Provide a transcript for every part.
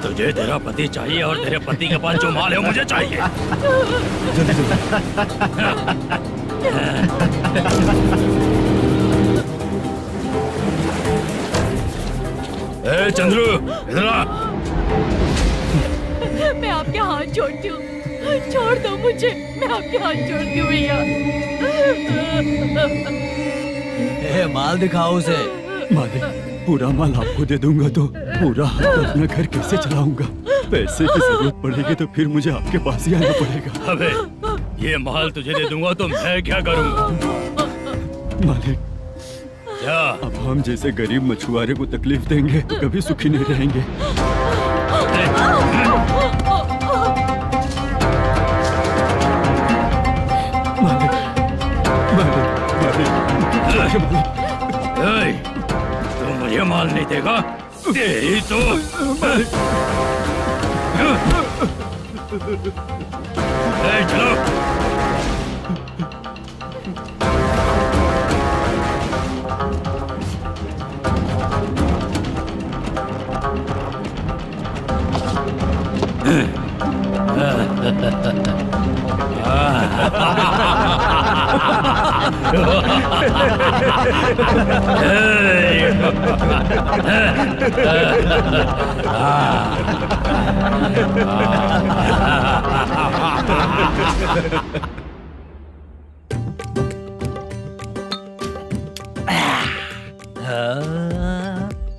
तुझे तेरा पति चाहिए और तेरे पति के पास जो माल है वो मुझे चाहिए। ए चंद्रू, इधर आ। मैं आपके हाथ जोड़ती हूँ, छोड़ दो मुझे, मैं आपके हाथ जोड़ती हूँ भैया। माल दिखाओ उसे। मालिक, पूरा माल आपको दे दूंगा तो पूरा अपना घर कैसे चलाऊंगा? पैसे की जरूरत पड़ेगी तो फिर मुझे आपके पास ही आना पड़ेगा। अबे, ये माल तुझे दे दूंगा तो मैं क्या करूंगा? मालिक, क्या? अब हम जैसे गरीब मछुआरे को तकलीफ देंगे तो कभी सुखी नहीं रहेंगे। मालिक, मालिक, मालिक, तू मुझे माल नहीं देगा? तेरी तो चलो।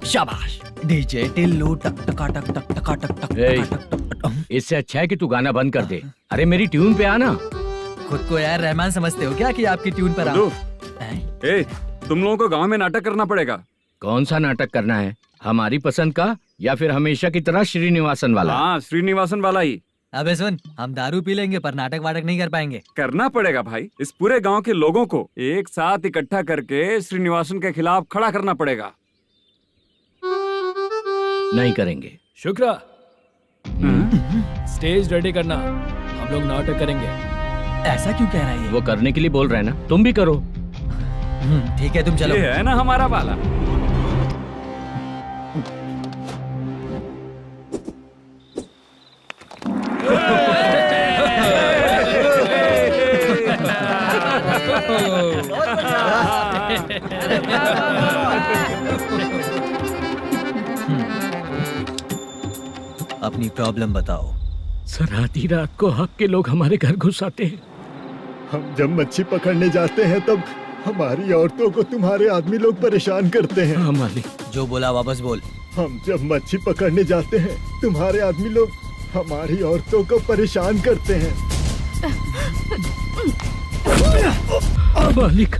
शाबाश डीजे टिल्लू टक टका टक टक टका टक टक टक टक। इससे अच्छा है कि तू गाना बंद कर दे। अरे मेरी ट्यून पे आना। खुद को यार रहमान समझते हो क्या कि आपकी ट्यून पर आओ? ए, तुम लोगों को गांव में नाटक करना पड़ेगा। कौन सा नाटक करना है? हमारी पसंद का या फिर हमेशा की तरह श्रीनिवासन वाला? हाँ, श्रीनिवासन वाला ही। अबे सुन, हम दारू पी लेंगे पर नाटक वाटक नहीं कर पाएंगे। करना पड़ेगा भाई। इस पूरे गांव के लोगों को एक साथ इकट्ठा करके श्रीनिवासन के खिलाफ खड़ा करना पड़ेगा। नहीं करेंगे। शुक्रा, स्टेज रेडी करना, हम लोग नाटक करेंगे। ऐसा क्यों कह रहा है ये? वो करने के लिए बोल रहे हैं ना, तुम भी करो। ठीक है, तुम चलो। ये है ना हमारा वाला। अपनी प्रॉब्लम बताओ। सर, आधी रात को आपके लोग हमारे घर घुस आते हैं। हम जब मच्छी पकड़ने जाते हैं तब हमारी औरतों को तुम्हारे आदमी लोग परेशान करते हैं। हाँ मालिक। जो बोला वापस बोल। हम जब मच्छी पकड़ने जाते हैं तुम्हारे आदमी लोग हमारी औरतों को परेशान करते हैं। मालिक।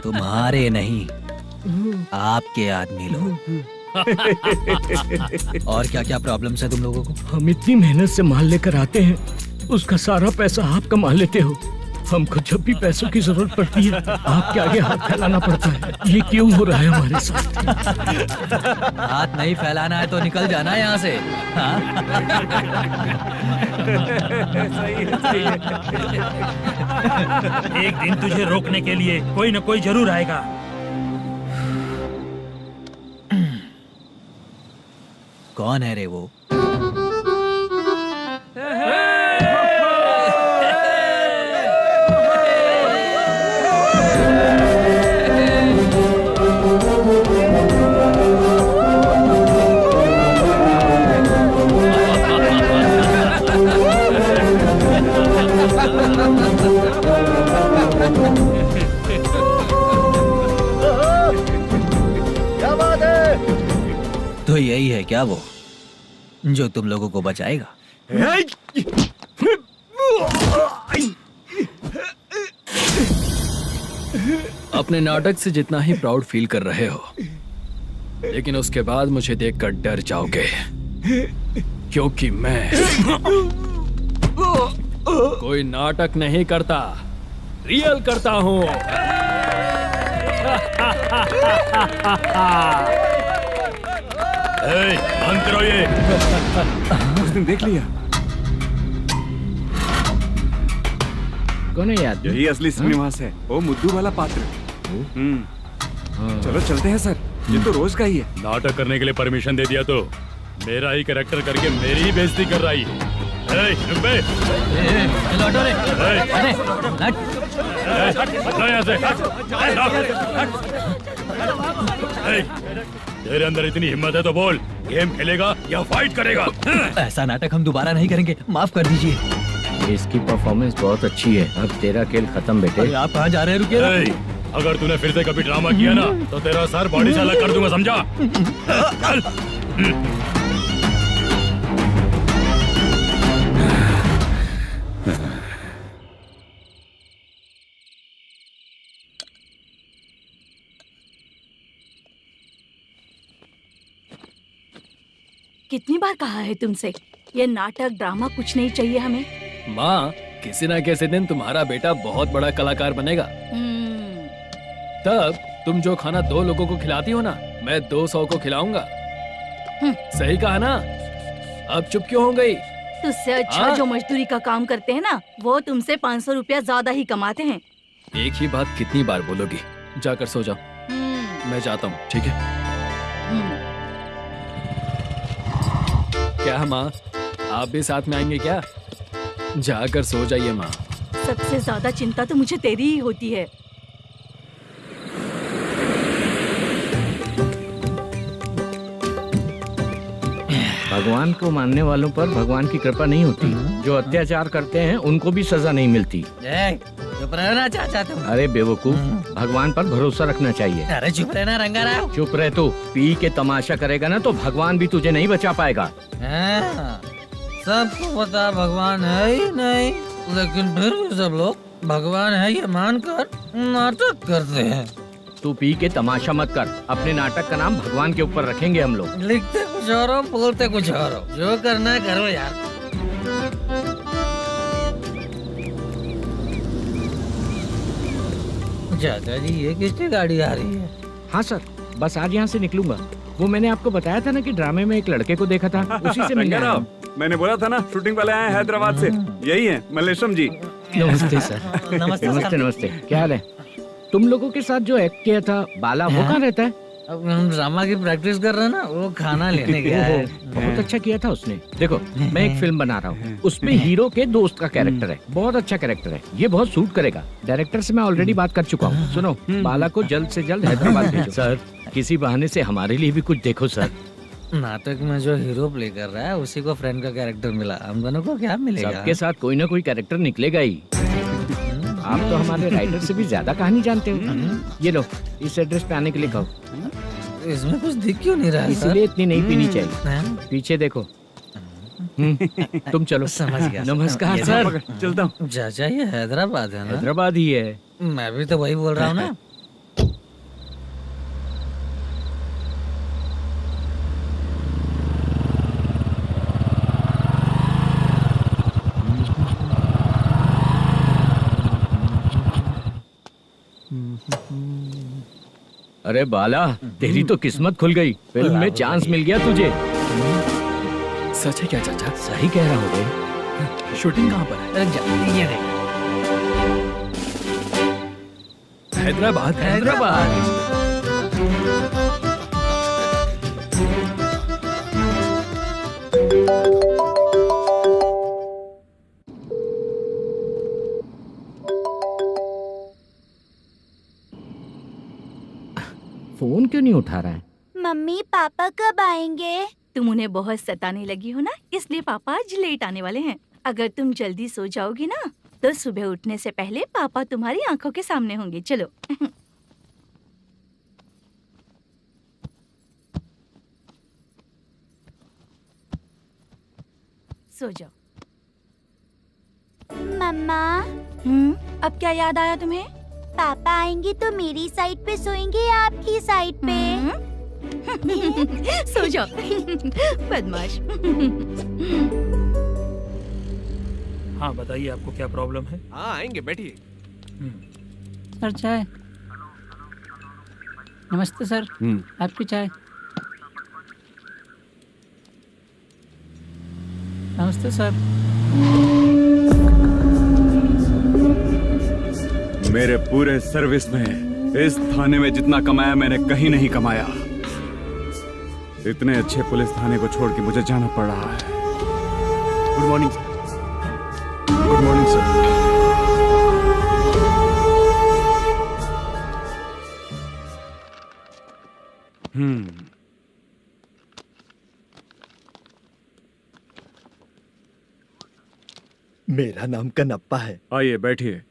तुम्हारे नहीं, आपके आदमी लोग। और क्या क्या प्रॉब्लम्स है तुम लोगों को? हम इतनी मेहनत से माल लेकर आते हैं, उसका सारा पैसा आप कमा लेते हो। हमको जब भी पैसों की जरूरत पड़ती है आपके आगे हाथ फैलाना पड़ता है। ये क्यों हो रहा है हमारे साथ? हाथ नहीं फैलाना है तो निकल जाना यहाँ से। हाँ? सही है। एक दिन तुझे रोकने के लिए कोई न कोई जरूर आएगा। कौन है रे वो? क्या बात है? तो यही है क्या वो जो तुम लोगों को बचाएगा? अपने नाटक से जितना ही प्राउड फील कर रहे हो, लेकिन उसके बाद मुझे देखकर डर जाओगे, क्योंकि मैं कोई नाटक नहीं करता, रियल करता हूँ। बंद करो ये। उसने देख लिया। कौन है याद? यही असली श्रीनिवास है, वो मुद्दू वाला पात्र। चलो चलते हैं सर, ये तो रोज का ही है। नाटक करने के लिए परमिशन दे दिया तो मेरा ही कैरेक्टर करके मेरी ही बेइज्जती कर रही है। चुप बे। लौटो रे। अरे हट। हटो यहाँ से। तेरे अंदर इतनी हिम्मत है तो बोल, गेम खेलेगा या फाइट करेगा? ऐसा नाटक हम दोबारा नहीं करेंगे, माफ कर दीजिए। इसकी परफॉर्मेंस बहुत अच्छी है। अब तेरा खेल खत्म बेटे। अरे आप कहाँ जा रहे हैं? रुकिए ना। अगर तूने फिर से कभी ड्रामा किया ना तो तेरा सर बॉडी से अलग कर दूंगा, समझा? चल। कितनी बार कहा है तुमसे, ये नाटक ड्रामा कुछ नहीं चाहिए हमें। माँ, किसी ना किसी दिन तुम्हारा बेटा बहुत बड़ा कलाकार बनेगा। तब तुम जो खाना 2 लोगों को खिलाती हो ना, मैं 200 को खिलाऊंगा। सही कहा ना? अब चुप क्यों हो गई? तुझसे अच्छा जो मजदूरी का काम करते हैं ना, वो तुमसे 500 रुपया ज्यादा ही कमाते हैं। एक ही बात कितनी बार बोलोगी? जाकर सो जाओ। मैं जाता हूँ, ठीक है? क्या माँ, आप भी साथ में आएंगे क्या? जाकर सो जाइए माँ। सबसे ज्यादा चिंता तो मुझे तेरी ही होती है। भगवान को मानने वालों पर भगवान की कृपा नहीं होती। जो अत्याचार करते हैं उनको भी सजा नहीं मिलती। चुप रहना चाचा तुम। अरे बेवकूफ, भगवान पर भरोसा रखना चाहिए। अरे चुप रहना रंगाराव। चुप रह तू। पी के तमाशा करेगा ना तो भगवान भी तुझे नहीं बचा पाएगा। सबको पता भगवान है ही नहीं, लेकिन फिर भी सब लोग भगवान है ये मानकर नाटक करते हैं। तू पी के तमाशा मत कर। अपने नाटक का नाम भगवान के ऊपर रखेंगे हम लोग। लिखते कुछ और हो, बोलते कुछ और हो। जो करना है करो यार। चाचा जी, ये किसकी गाड़ी आ रही है? हाँ सर, बस आज यहाँ से निकलूंगा। वो मैंने आपको बताया था ना कि ड्रामे में एक लड़के को देखा था, उसी से मिलने आया हूँ। मैंने बोला था ना, शूटिंग वाले आए हैं हैदराबाद से। यही है मल्लेशम जी। नमस्ते सर। नमस्ते नमस्ते नमस्ते। क्या हाल है? तुम लोगों के साथ जो एक्ट किया था बाला, वो कहाँ रहता है? अब हम ड्रामा की प्रैक्टिस कर रहे हैं ना, वो खाना लेने गया है। बहुत अच्छा किया था उसने। देखो, मैं एक फिल्म बना रहा हूँ, उसमें हीरो के दोस्त का कैरेक्टर है। बहुत अच्छा कैरेक्टर है, ये बहुत सूट करेगा। डायरेक्टर से मैं ऑलरेडी बात कर चुका हूँ। सुनो, बाला को जल्द से जल्द हैदराबाद भेजो। सर, किसी बहाने से हमारे लिए भी कुछ देखो सर। नाटक में जो हीरो प्ले कर रहा है उसी को फ्रेंड का कैरेक्टर मिला। हम दोनों को क्या मिलेगा? सबके साथ कोई ना कोई कैरेक्टर निकलेगा ही। आप तो हमारे राइटर से भी ज्यादा कहानी जानते हो। ये लो, इस एड्रेस पे आने के लिए कहो। इसमें कुछ दिख क्यों नहीं रहा है? इसलिए इतनी नहीं पीनी चाहिए। पीछे देखो। तुम चलो। समझ गया। नमस्कार सर। चलता हूँ। चाचा, ये हैदराबाद है ना? हैदराबाद ही है। मैं भी तो वही बोल रहा हूँ ना। अरे बाला, तेरी तो किस्मत खुल गई। फिल्म में चांस मिल गया तुझे। सच है क्या चाचा? सही कह रहा हूँ। शूटिंग कहाँ पर है? ये देख। हैदराबाद। हैदराबाद। फोन क्यों नहीं उठा रहा है? मम्मी पापा कब आएंगे? तुम उन्हें बहुत सताने लगी हो ना, इसलिए पापा आज लेट आने वाले हैं। अगर तुम जल्दी सो जाओगी ना, तो सुबह उठने से पहले पापा तुम्हारी आंखों के सामने होंगे। चलो। सो जाओ। मम्मा, अब क्या याद आया तुम्हें? पापा आएंगे तो मेरी साइड पे सोएंगे या आपकी साइड पे? सो जाओ। बदमाश। हाँ बताइए, आपको क्या प्रॉब्लम है? हाँ आएंगे, बैठिए। सर चाय। नमस्ते सर, आपकी चाय। नमस्ते सर। मेरे पूरे सर्विस में इस थाने में जितना कमाया मैंने कहीं नहीं कमाया। इतने अच्छे पुलिस थाने को छोड़ के मुझे जाना पड़ रहा है। Good morning sir. Good morning sir. मेरा नाम कनप्पा है। आइए बैठिए।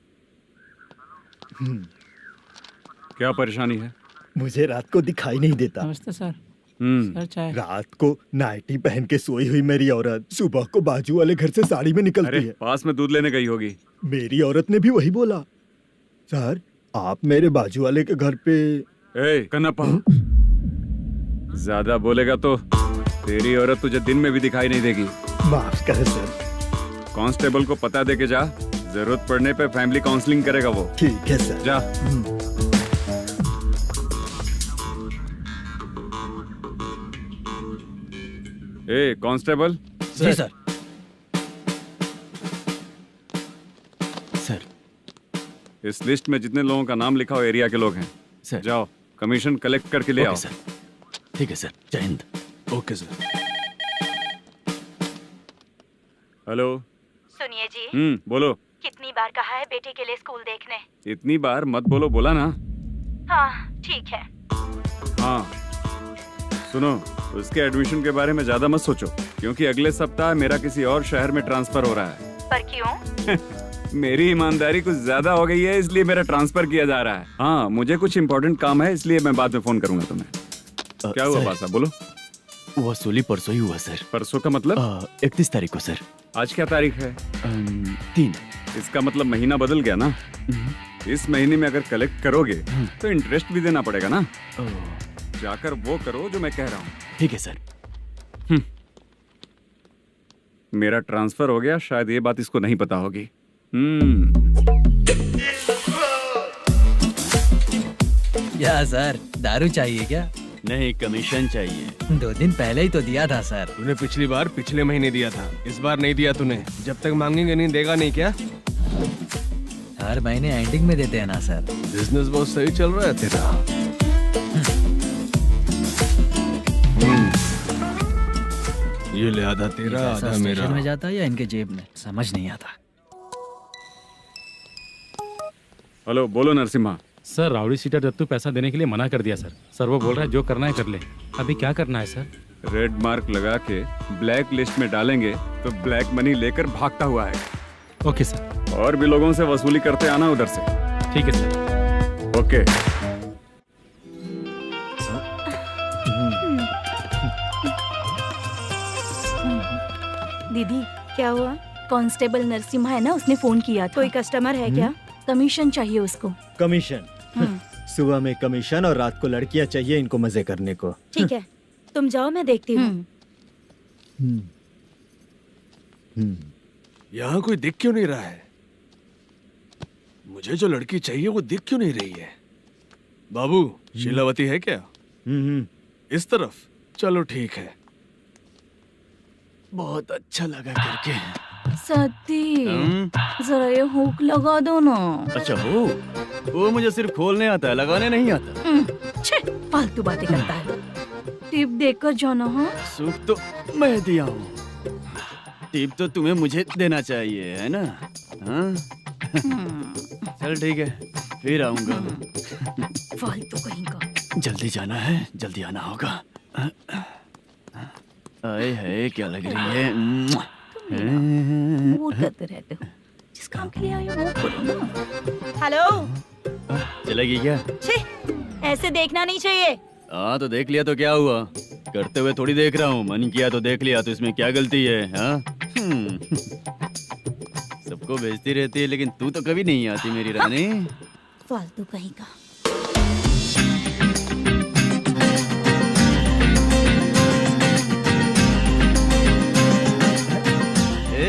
क्या परेशानी है? मुझे रात को दिखाई नहीं देता। नमस्ते सर। हम्म। सर चाय। रात को नाइटी पहन के सोई हुई मेरी औरत सुबह को बाजू वाले घर से साड़ी में निकलती अरे है। पास में दूध लेने गई होगी। मेरी औरत ने भी वही बोला। सर आप मेरे बाजू वाले के घर पे। ए कन्नप्पा, ज्यादा बोलेगा तो तेरी औरत तुझे दिन में भी दिखाई नहीं देगी। माफ करें सर। कांस्टेबल को पता दे के जा, जरूरत पड़ने पे फैमिली काउंसलिंग करेगा वो। ठीक है सर। जा। ए कांस्टेबल। जी सर। सर इस लिस्ट में जितने लोगों का नाम लिखा हो एरिया के लोग हैं, सर। जाओ कमीशन कलेक्ट करके ले आओ। सर ठीक है सर। जय हिंद। Okay sir. हेलो। सुनिए जी, बोलो। कितनी बार कहा है बेटे के लिए स्कूल देखने? इतनी बार मत बोलो, बोला ना। हाँ ठीक है। हाँ सुनो, उसके एडमिशन के बारे में ज्यादा मत सोचो, क्योंकि अगले सप्ताह मेरा किसी और शहर में ट्रांसफर हो रहा है। पर क्यों? मेरी ईमानदारी कुछ ज्यादा हो गई है, इसलिए मेरा ट्रांसफर किया जा रहा है। हाँ मुझे कुछ इम्पोर्टेंट काम है, इसलिए मैं बाद में फोन करूंगा तुम्हें। क्या हुआ बासा, बोलो। वसूली परसों ही हुआ सर। परसों का मतलब? 31 तारीख को सर। आज क्या तारीख है? 3। इसका मतलब महीना बदल गया ना। इस महीने में अगर कलेक्ट करोगे तो इंटरेस्ट भी देना पड़ेगा ना। जाकर वो करो जो मैं कह रहा हूँ। ठीक है सर। मेरा ट्रांसफर हो गया, शायद ये बात इसको नहीं पता होगी। क्या सर, दारू चाहिए क्या? नहीं, कमीशन चाहिए। 2 दिन पहले ही तो दिया था सर। तूने पिछली बार पिछले महीने दिया था, इस बार नहीं दिया तूने। जब तक मांगेंगे नहीं देगा नहीं क्या? हर महीने एंडिंग में देते हैं ना सर। बिजनेस बहुत सही चल रहा है तेरा। ये ले आधा तेरा, आधा मेरा। में जाता है या इनके जेब में, समझ नहीं आता। हेलो, बोलो Narasimha. Sir rowdy seater Dattu पैसा देने के लिए मना कर दिया सर। सर वो बोल रहा है जो करना है कर ले। अभी क्या करना है सर? रेड मार्क लगा के ब्लैक लिस्ट में डालेंगे तो ब्लैक मनी लेकर भागता हुआ है। Okay sir. और भी लोगों से वसूली करते आना उधर से। ठीक है सर। ओके। दीदी क्या हुआ? कांस्टेबल नरसिम्हा है ना, उसने फोन किया था। कोई कस्टमर है क्या? कमीशन चाहिए उसको। कमीशन? सुबह में कमीशन और रात को लड़कियां चाहिए इनको मजे करने को। ठीक है, तुम जाओ, मैं देखती हूँ। यहाँ कोई दिख क्यों नहीं रहा है? मुझे जो लड़की चाहिए वो दिख क्यों नहीं रही है? बाबू, शीलावती है क्या? इस तरफ? चलो ठीक है। बहुत अच्छा लगा करके। सती जरा ये हुक लगा दो ना। अच्छा वो मुझे सिर्फ खोलने आता है, लगाने नहीं आता। छे, फालतू बातें करता है। टिप देकर जाना। हाँ सुख तो मैं दिया हूँ, टिप तो तुम्हें मुझे देना चाहिए, है ना? हाँ? चल ठीक है, फिर आऊंगा। फालतू कहीं का। जल्दी जाना है, जल्दी आना होगा। आए है, क्या लग रही है? वो करते रहते हो, जिस काम के लिए आए हो वो करो ना। हेलो, चलेगी क्या? छे, ऐसे देखना नहीं चाहिए। हाँ तो देख लिया तो क्या हुआ? करते हुए थोड़ी देख रहा हूँ, मन किया तो देख लिया, तो इसमें क्या गलती है? हाँ? सबको भेजती रहती है, लेकिन तू तो कभी नहीं आती मेरी रानी। फालतू कहीं का।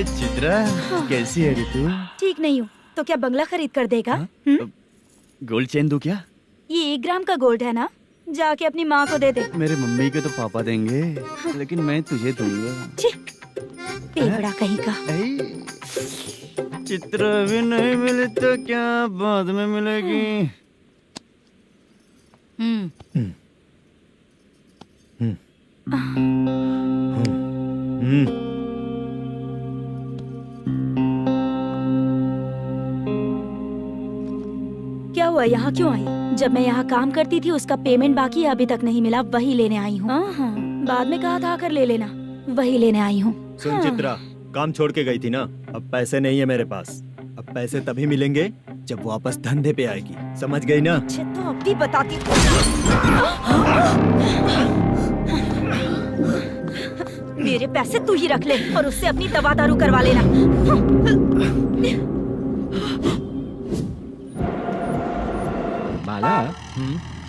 चित्रा, कैसी है रे तू? ठीक नहीं हूँ तो क्या बंगला खरीद कर देगा? गोल्ड चेन दूं क्या? ये 1 ग्राम का गोल्ड है ना, जाके अपनी माँ को दे दे। मेरे मम्मी के तो पापा देंगे, लेकिन मैं तुझे दूंगा। पेवड़ा कहीं का। चित्रा भी नहीं मिली तो क्या बाद में मिलेगी? क्या हुआ, यहाँ क्यों आई? जब मैं यहाँ काम करती थी उसका पेमेंट बाकी अभी तक नहीं मिला, वही लेने आई हूँ। हाँ, बाद में कहा था आकर ले लेना, वही लेने आई हूँ। सुन चित्रा, काम छोड़ के गई थी ना, अब पैसे नहीं है मेरे पास। अब पैसे तभी मिलेंगे जब वापस धंधे पे आएगी, समझ गई ना? अच्छा तो अब भी बताती हूँ। मेरे पैसे तू ही रख ले और उससे अपनी दवा दारू करवा लेना। बाला,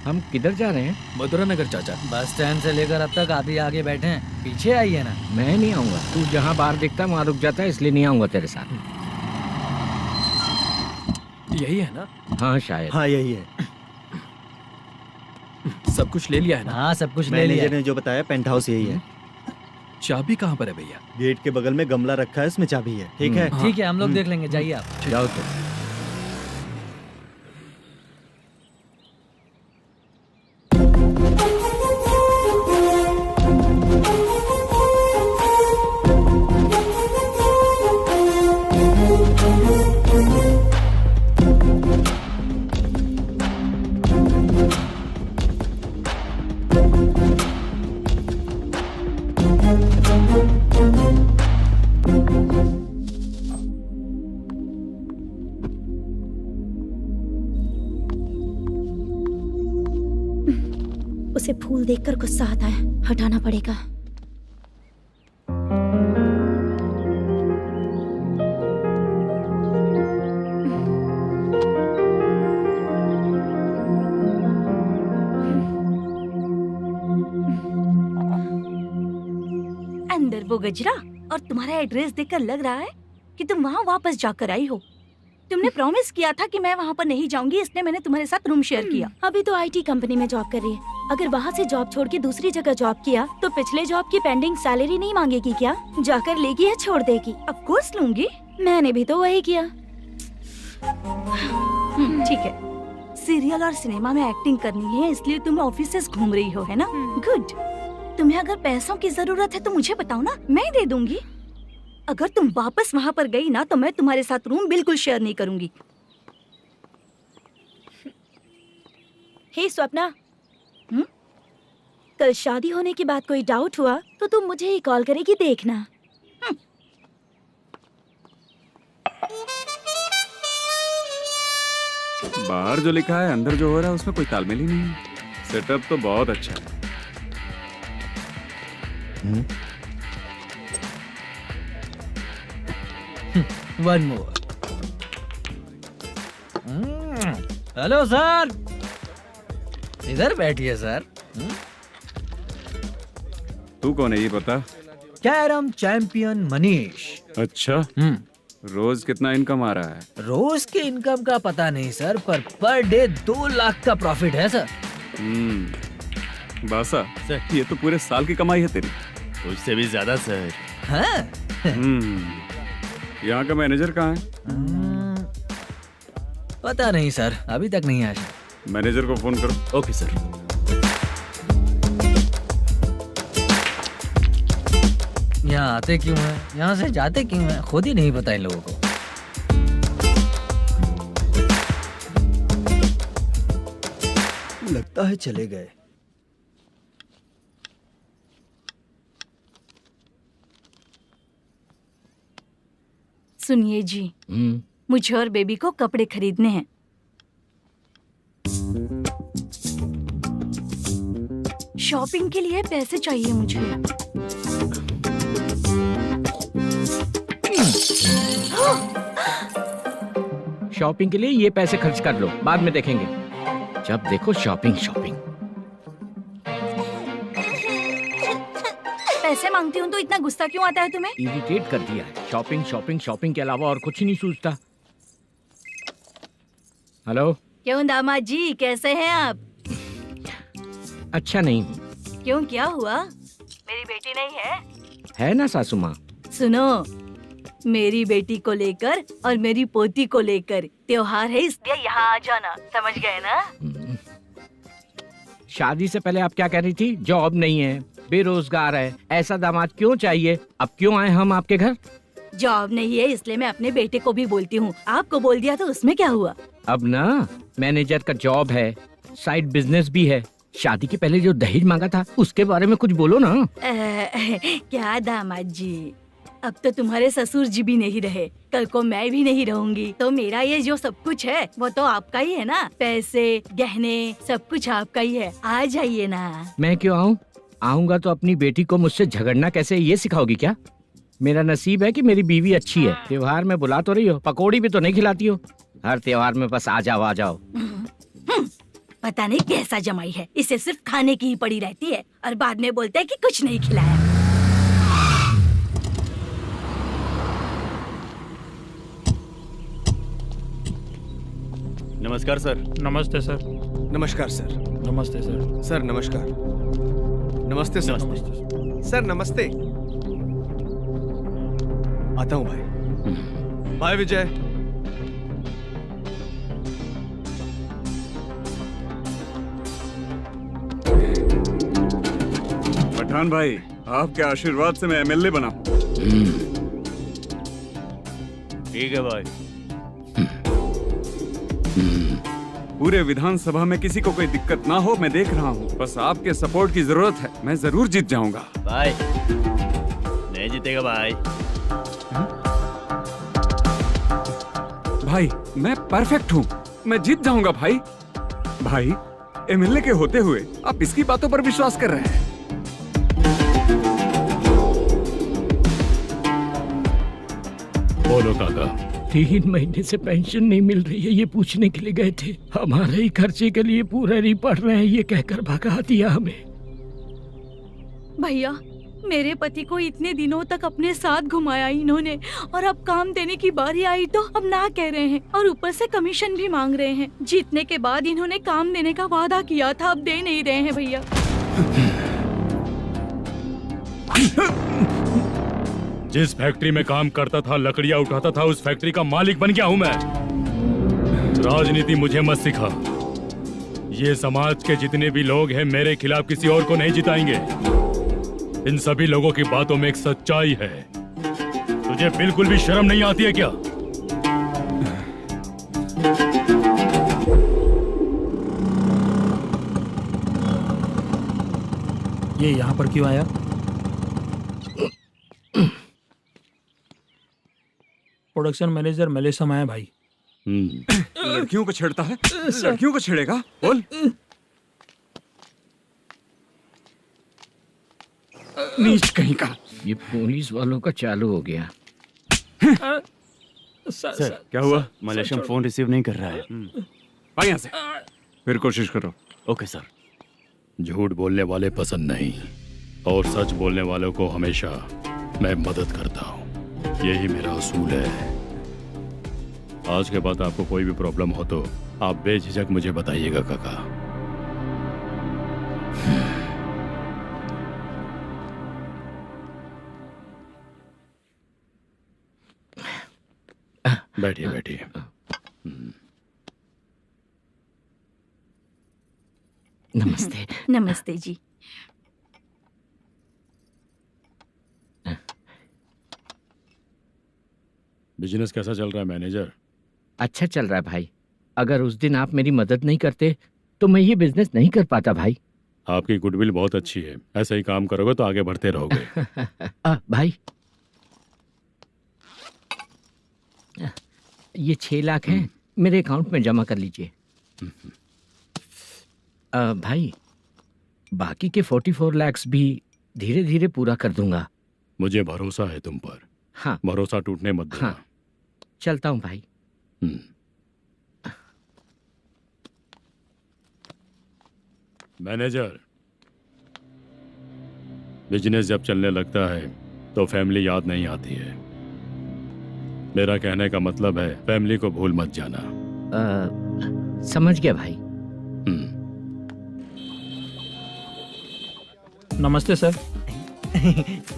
हम किधर जा रहे हैं? मथुरा नगर चाचा। बस स्टैंड से लेकर अब तक आप ही आगे बैठे हैं, पीछे आइए ना। मैं नहीं आऊंगा, तू जहाँ बाहर दिखता है वहाँ रुक जाता है, इसलिए नहीं आऊंगा तेरे साथ। यही है ना? हाँ शायद। हाँ यही है। सब कुछ ले लिया है ना? हाँ सब कुछ ले लिया। मैनेजर ने जो बताया पेंट हाउस यही है। चाबी कहाँ पर है भैया? गेट के बगल में गमला रखा है, उसमें चाबी है। ठीक है? ठीक है, हम लोग देख लेंगे, जाइए आप। जाओ तो। उसे फूल देखकर गुस्सा आता है, हटाना पड़ेगा। अंदर वो गजरा और तुम्हारा एड्रेस देखकर लग रहा है कि तुम वहाँ वापस जाकर आई हो। तुमने प्रॉमिस किया था कि मैं वहाँ पर नहीं जाऊंगी, इसलिए मैंने तुम्हारे साथ रूम शेयर किया। अभी तो आईटी कंपनी में जॉब कर रही है। अगर वहाँ से जॉब छोड़ के दूसरी जगह जॉब किया तो पिछले जॉब की पेंडिंग सैलरी नहीं मांगेगी क्या? जाकर लेगी या छोड़ देगी? ऑफ कोर्स लूंगी। मैंने भी तो वही किया। ठीक है, सीरियल और सिनेमा में एक्टिंग करनी है, इसलिए तुम ऑफिसेस घूम रही हो, है ना? गुड। तुम्हें अगर पैसों की जरूरत है तो मुझे बताओ ना, मैं दे दूंगी। अगर तुम वापस वहाँ पर गई ना तो मैं तुम्हारे साथ रूम बिल्कुल शेयर नहीं करूंगी। हे स्वप्ना, कल शादी होने की बात कोई डाउट हुआ तो तुम मुझे ही कॉल करेगी, देखना। बाहर जो लिखा है अंदर जो हो रहा है उसमें कोई तालमेल ही नहीं है। सेटअप तो बहुत अच्छा है। One more. हेलो सर, इधर बैठिए सर। तू कौन है ये बता? Carrom champion Manish. अच्छा, रोज कितना इनकम आ रहा है? रोज के इनकम का पता नहीं सर, पर डे 2 लाख का प्रॉफिट है सर। बासा सर, ये तो पूरे साल की कमाई है तेरी। उससे भी ज्यादा सर। हाँ? यहाँ का मैनेजर कहाँ है? पता नहीं सर, अभी तक नहीं आया। मैनेजर को फोन करो। Okay sir. यहाँ आते क्यों हैं, यहाँ से जाते क्यों हैं, खुद ही नहीं पता इन लोगों को। लगता है चले गए। सुनिए जी, मुझे और बेबी को कपड़े खरीदने हैं। शॉपिंग के लिए पैसे चाहिए मुझे। शॉपिंग के लिए ये पैसे खर्च कर लो, बाद में देखेंगे। जब देखो शॉपिंग शॉपिंग। पैसे मांगती हूँ तो इतना गुस्सा क्यों आता है तुम्हें? इरिटेट कर दिया है। शॉपिंग शॉपिंग शॉपिंग के अलावा और कुछ नहीं सूझता। हेलो। क्यों दामाद जी, कैसे हैं आप? अच्छा नहीं हूँ। क्यों, क्या हुआ? मेरी बेटी नहीं है? है ना सासू माँ। सुनो, मेरी बेटी को लेकर और मेरी पोती को लेकर त्योहार है, इसलिए यहाँ आ जाना, समझ गए ना? शादी से पहले आप क्या कह रही थी? जॉब नहीं है, बेरोजगार है, ऐसा दामाद क्यों चाहिए? अब क्यों आए हम आपके घर? जॉब नहीं है इसलिए मैं अपने बेटे को भी बोलती हूँ, आपको बोल दिया तो उसमें क्या हुआ? अब ना मैनेजर का जॉब है, साइड बिजनेस भी है। शादी के पहले जो दहेज मांगा था उसके बारे में कुछ बोलो ना। क्या दामाद जी, अब तो तुम्हारे ससुर जी भी नहीं रहे, कल को मैं भी नहीं रहूंगी, तो मेरा ये जो सब कुछ है वो तो आपका ही है ना। पैसे गहने सब कुछ आपका ही है, आ जाइए ना। मैं क्यों आऊँ? आऊंगा तो अपनी बेटी को मुझसे झगड़ना कैसे ये सिखाओगी क्या? मेरा नसीब है कि मेरी बीवी अच्छी है। त्योहार में बुला तो रही हो, पकौड़ी भी तो नहीं खिलाती हो। हर त्योहार में बस आ जाओ आ जाओ। पता नहीं कैसा जमाई है, इसे सिर्फ खाने की ही पड़ी रहती है और बाद में बोलते है कि कुछ नहीं खिलाया। नमस्कार सर। नमस्ते सर। नमस्कार सर। नमस्ते सर। सर नमस्कार। नमस्ते सर। सर नमस्ते। आता हूँ भाई। बाय विजय। पठान भाई, आपके आशीर्वाद से मैं एमएलए बना। ठीक है भाई। पूरे विधानसभा में किसी को कोई दिक्कत ना हो, मैं देख रहा हूँ। बस आपके सपोर्ट की जरूरत है, मैं जरूर जीत जाऊंगा। भाई नहीं जीतेगा भाई। भाई मैं परफेक्ट हूँ, मैं जीत जाऊंगा भाई। भाई एमएलए के होते हुए आप इसकी बातों पर विश्वास कर रहे हैं? बोलो काका। 3 महीने से पेंशन नहीं मिल रही है, ये पूछने के लिए गए थे। हमारे ही खर्चे के लिए पूरा नहीं पड़ रहे हैं, ये कहकर भगा दिया हमें। भैया मेरे पति को इतने दिनों तक अपने साथ घुमाया इन्होंने, और अब काम देने की बारी आई तो अब ना कह रहे हैं, और ऊपर से कमीशन भी मांग रहे हैं। जीतने के बाद इन्होंने काम देने का वादा किया था, अब दे नहीं रहे हैं भैया। जिस फैक्ट्री में काम करता था, लकड़ियां उठाता था, उस फैक्ट्री का मालिक बन गया हूं मैं। राजनीति मुझे मत सिखा। ये समाज के जितने भी लोग हैं मेरे खिलाफ किसी और को नहीं जिताएंगे। इन सभी लोगों की बातों में एक सच्चाई है। तुझे बिल्कुल भी शर्म नहीं आती है क्या? ये यहाँ पर क्यों आया? प्रोडक्शन मैनेजर मलेशम आया भाई। लड़कियों को छेड़ता है, लड़कियों को छेड़ेगा? बोल। नीच कहीं का। ये पुलिस वालों का चालू हो गया। सर क्या हुआ? मलेशियन फोन रिसीव नहीं कर रहा है। आ यहाँ से, फिर कोशिश करो। Okay sir. झूठ बोलने वाले पसंद नहीं, और सच बोलने वालों को हमेशा मैं मदद करता हूँ। यही मेरा असूल है। आज के बाद आपको कोई भी प्रॉब्लम हो तो आप बेझिझक मुझे बताइएगा काका। बैठिए बैठिए। नमस्ते। नमस्ते जी। बिजनेस कैसा चल रहा है मैनेजर? अच्छा चल रहा है भाई। अगर उस दिन आप मेरी मदद नहीं करते तो मैं ये बिजनेस नहीं कर पाता भाई। आपकी गुडविल बहुत अच्छी है, ऐसा ही काम करोगे तो आगे बढ़ते रहोगे। भाई ये 6 लाख हैं, मेरे अकाउंट में जमा कर लीजिए। भाई बाकी के 44 लाख भी धीरे धीरे पूरा कर दूंगा। मुझे भरोसा है तुम पर। हाँ भरोसा टूटने मत देना। हाँ चलता हूँ भाई। मैनेजर, बिजनेस जब चलने लगता है तो फैमिली याद नहीं आती है। मेरा कहने का मतलब है फैमिली को भूल मत जाना। समझ गया भाई। नमस्ते सर।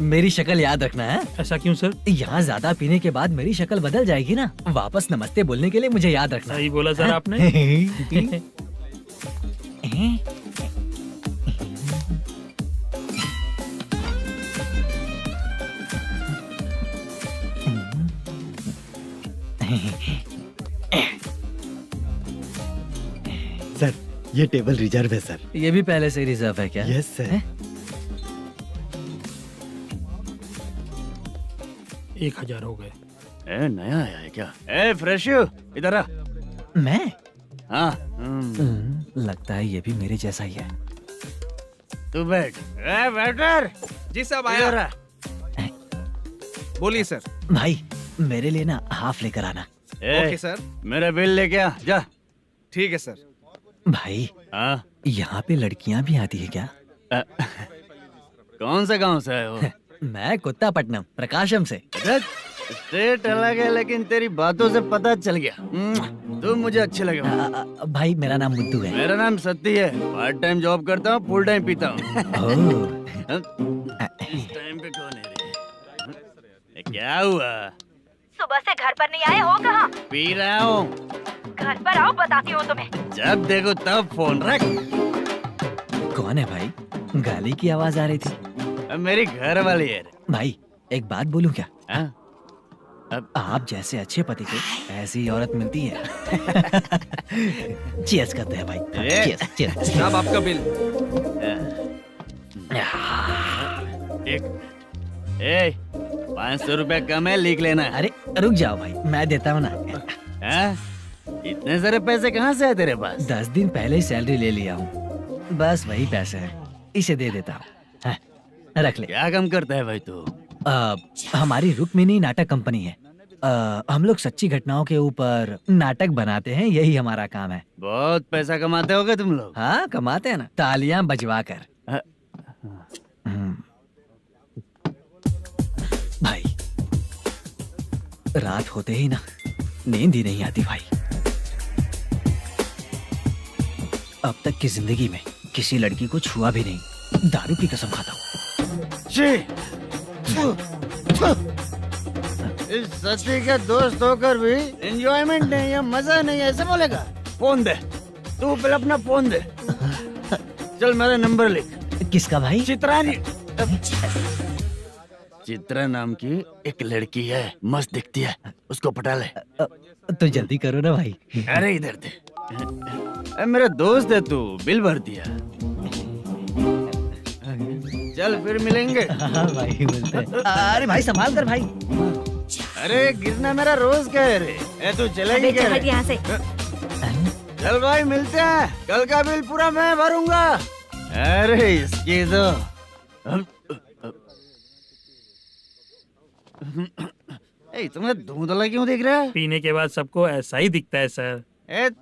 मेरी शक्ल याद रखना है। ऐसा क्यों सर? यहाँ ज्यादा पीने के बाद मेरी शक्ल बदल जाएगी ना, वापस नमस्ते बोलने के लिए मुझे याद रखना। सही बोला सर आपने। सर ये टेबल रिजर्व है सर। ये भी पहले से रिजर्व है क्या? Yes sir. 1000 हो गए। ए नया आया है क्या? ए फ्रेश इधर आ। मैं? हाँ लगता है ये भी मेरे जैसा ही है। तू बैठ। ए वेटर जी साहब इधर आ। बोलिए सर। भाई मेरे लिए ना हाफ लेकर आना। ए, सर। मेरा बिल लेके आ जा। ठीक है सर। भाई हाँ यहाँ पे लड़कियाँ भी आती है क्या? कौन सा गांव से है वो? मैं कुत्तापट्टनम प्रकाशम से। स्टेट अलग है लेकिन तेरी बातों से पता चल गया। तुम मुझे अच्छे लगे। भाई मेरा नाम मुद्दू है। मेरा नाम सत्ती है। पार्ट टाइम जॉब करता हूँ, फुल टाइम पीता हूँ। इस टाइम पे कौन है रे? क्या हुआ? सुबह से घर पर नहीं आए हो कहाँ? पी रहा हूँ। घर पर आओ, बताती हूँ तुम्हें। जब देखो तब फोन रख। कौन है भाई? गाली की आवाज आ रही थी। अब मेरी घर वाली है। भाई एक बात बोलूं क्या? हाँ? आप जैसे अच्छे पति को ऐसी औरत मिलती है। चीयर्स करते हैं भाई। Cheers cheers. साहब आपका बिल। एक 500 रुपया कम है, लिख लेना। अरे रुक जाओ भाई, मैं देता हूँ ना। हाँ? इतने सारे पैसे कहाँ से है तेरे पास? 10 दिन पहले ही सैलरी ले लिया हूँ, बस वही पैसे हैं, इसे दे देता हूँ। हाँ, रख ले। क्या काम करता है भाई तू? हमारी रुक्मिणी नाटक कंपनी है। हम लोग सच्ची घटनाओं के ऊपर नाटक बनाते हैं, यही हमारा काम है। बहुत पैसा कमाते होगे तुम लोग। हाँ कमाते हैं ना, तालियां बजवा कर। भाई रात होते ही ना नींद ही नहीं आती भाई। अब तक की जिंदगी में किसी लड़की को छुआ भी नहीं, दारू की कसम खाता हूँ। इस सच्ची का दोस्त होकर भी एंजॉयमेंट नहीं है, मजा नहीं है, ऐसे बोलेगा? फोन दे, तू पहले अपना फोन दे। चल मेरा नंबर लिख। किसका भाई? चित्रानी। चित्रा नाम की एक लड़की है, मस्त दिखती है, उसको पटा ले। तो जल्दी करो ना भाई। अरे इधर दे। मेरा दोस्त है तू, बिल भर दिया। चल फिर मिलेंगे। हाँ भाई मिलते हैं। अरे भाई संभाल कर भाई। अरे गिरना मेरा रोज का है रे। तू चलेगी क्या? यहाँ से। चल भाई मिलते हैं, कल का बिल पूरा मैं भरूंगा। अरे इसकी तो तुम्हें धुंधला क्यों दिख रहा है? पीने के बाद सबको ऐसा ही दिखता है सर।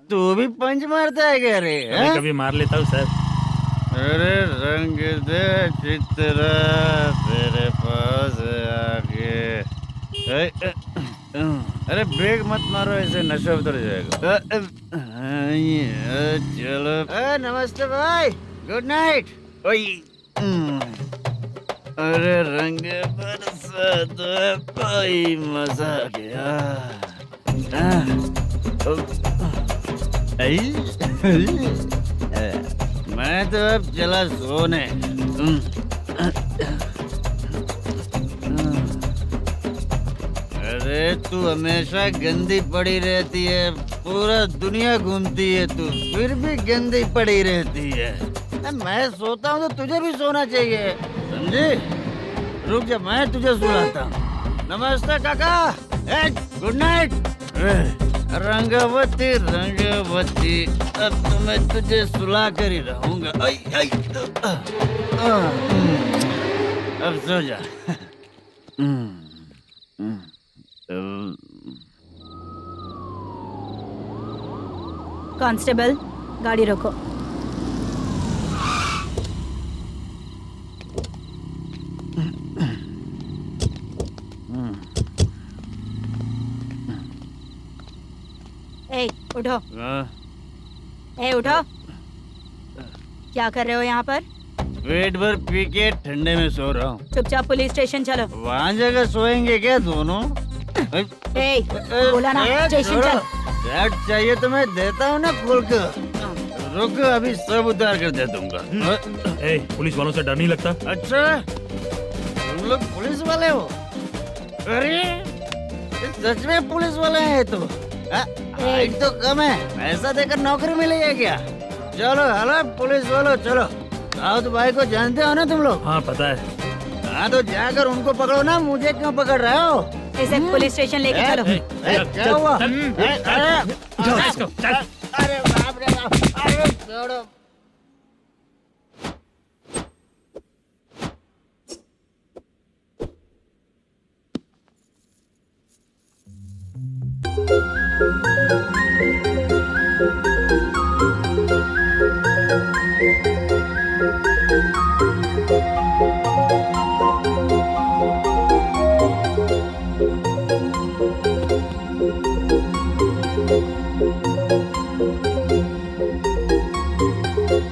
तू भी पंच मारता है क्या रे? कभी कभी मार लेता हूँ सर। अरे रंग दे चित्रा तेरे पास आके। अरे ब्रेक मत मारो, ऐसे नशा उतर जाएगा। चलो। नमस्ते भाई, गुड नाइट। अरे रंग बरसात भाई, मजा आ गया। मैं तो अब चला सोने। अरे तू हमेशा गंदी पड़ी रहती है, पूरा दुनिया घूमती है तू, फिर भी गंदी पड़ी रहती है। मैं सोता हूँ तो तुझे भी सोना चाहिए, समझे? रुक जा, मैं तुझे सुलाता हूँ। नमस्ते काका, गुड नाइट। रंगवती रंगवती, अब तो मैं तुझे सुला कर ही रहूंगा। अब सो जा। कांस्टेबल, गाड़ी रोको। ए, उठो। उठो। क्या कर रहे हो यहाँ पर? पेट भर पी के ठंडे में सो रहा हूँ। चुपचाप पुलिस स्टेशन चलो। वहाँ जगह सोएंगे क्या दोनों? बोला ना, स्टेशन चल। शर्ट चाहिए तो मैं देता हूँ ना खोल कर। रुक, अभी सब उतार कर दे दूंगा। पुलिस वालों से डर नहीं लगता? अच्छा, तुम लोग पुलिस वाले हो? अरे सच में पुलिस वाले हैं तो हाइट तो कम है, पैसा देकर नौकरी मिलेगी क्या? चलो हेलो पुलिस वालों, चलो। दाऊद भाई को जानते हो ना तुम लोग? हाँ पता है। हाँ तो जाकर उनको पकड़ो ना, मुझे क्यों पकड़ रहे हो? इसे पुलिस स्टेशन लेके चलो। क्या हुआ? चल। अरे बाप रे बाप, अरे छोड़ो।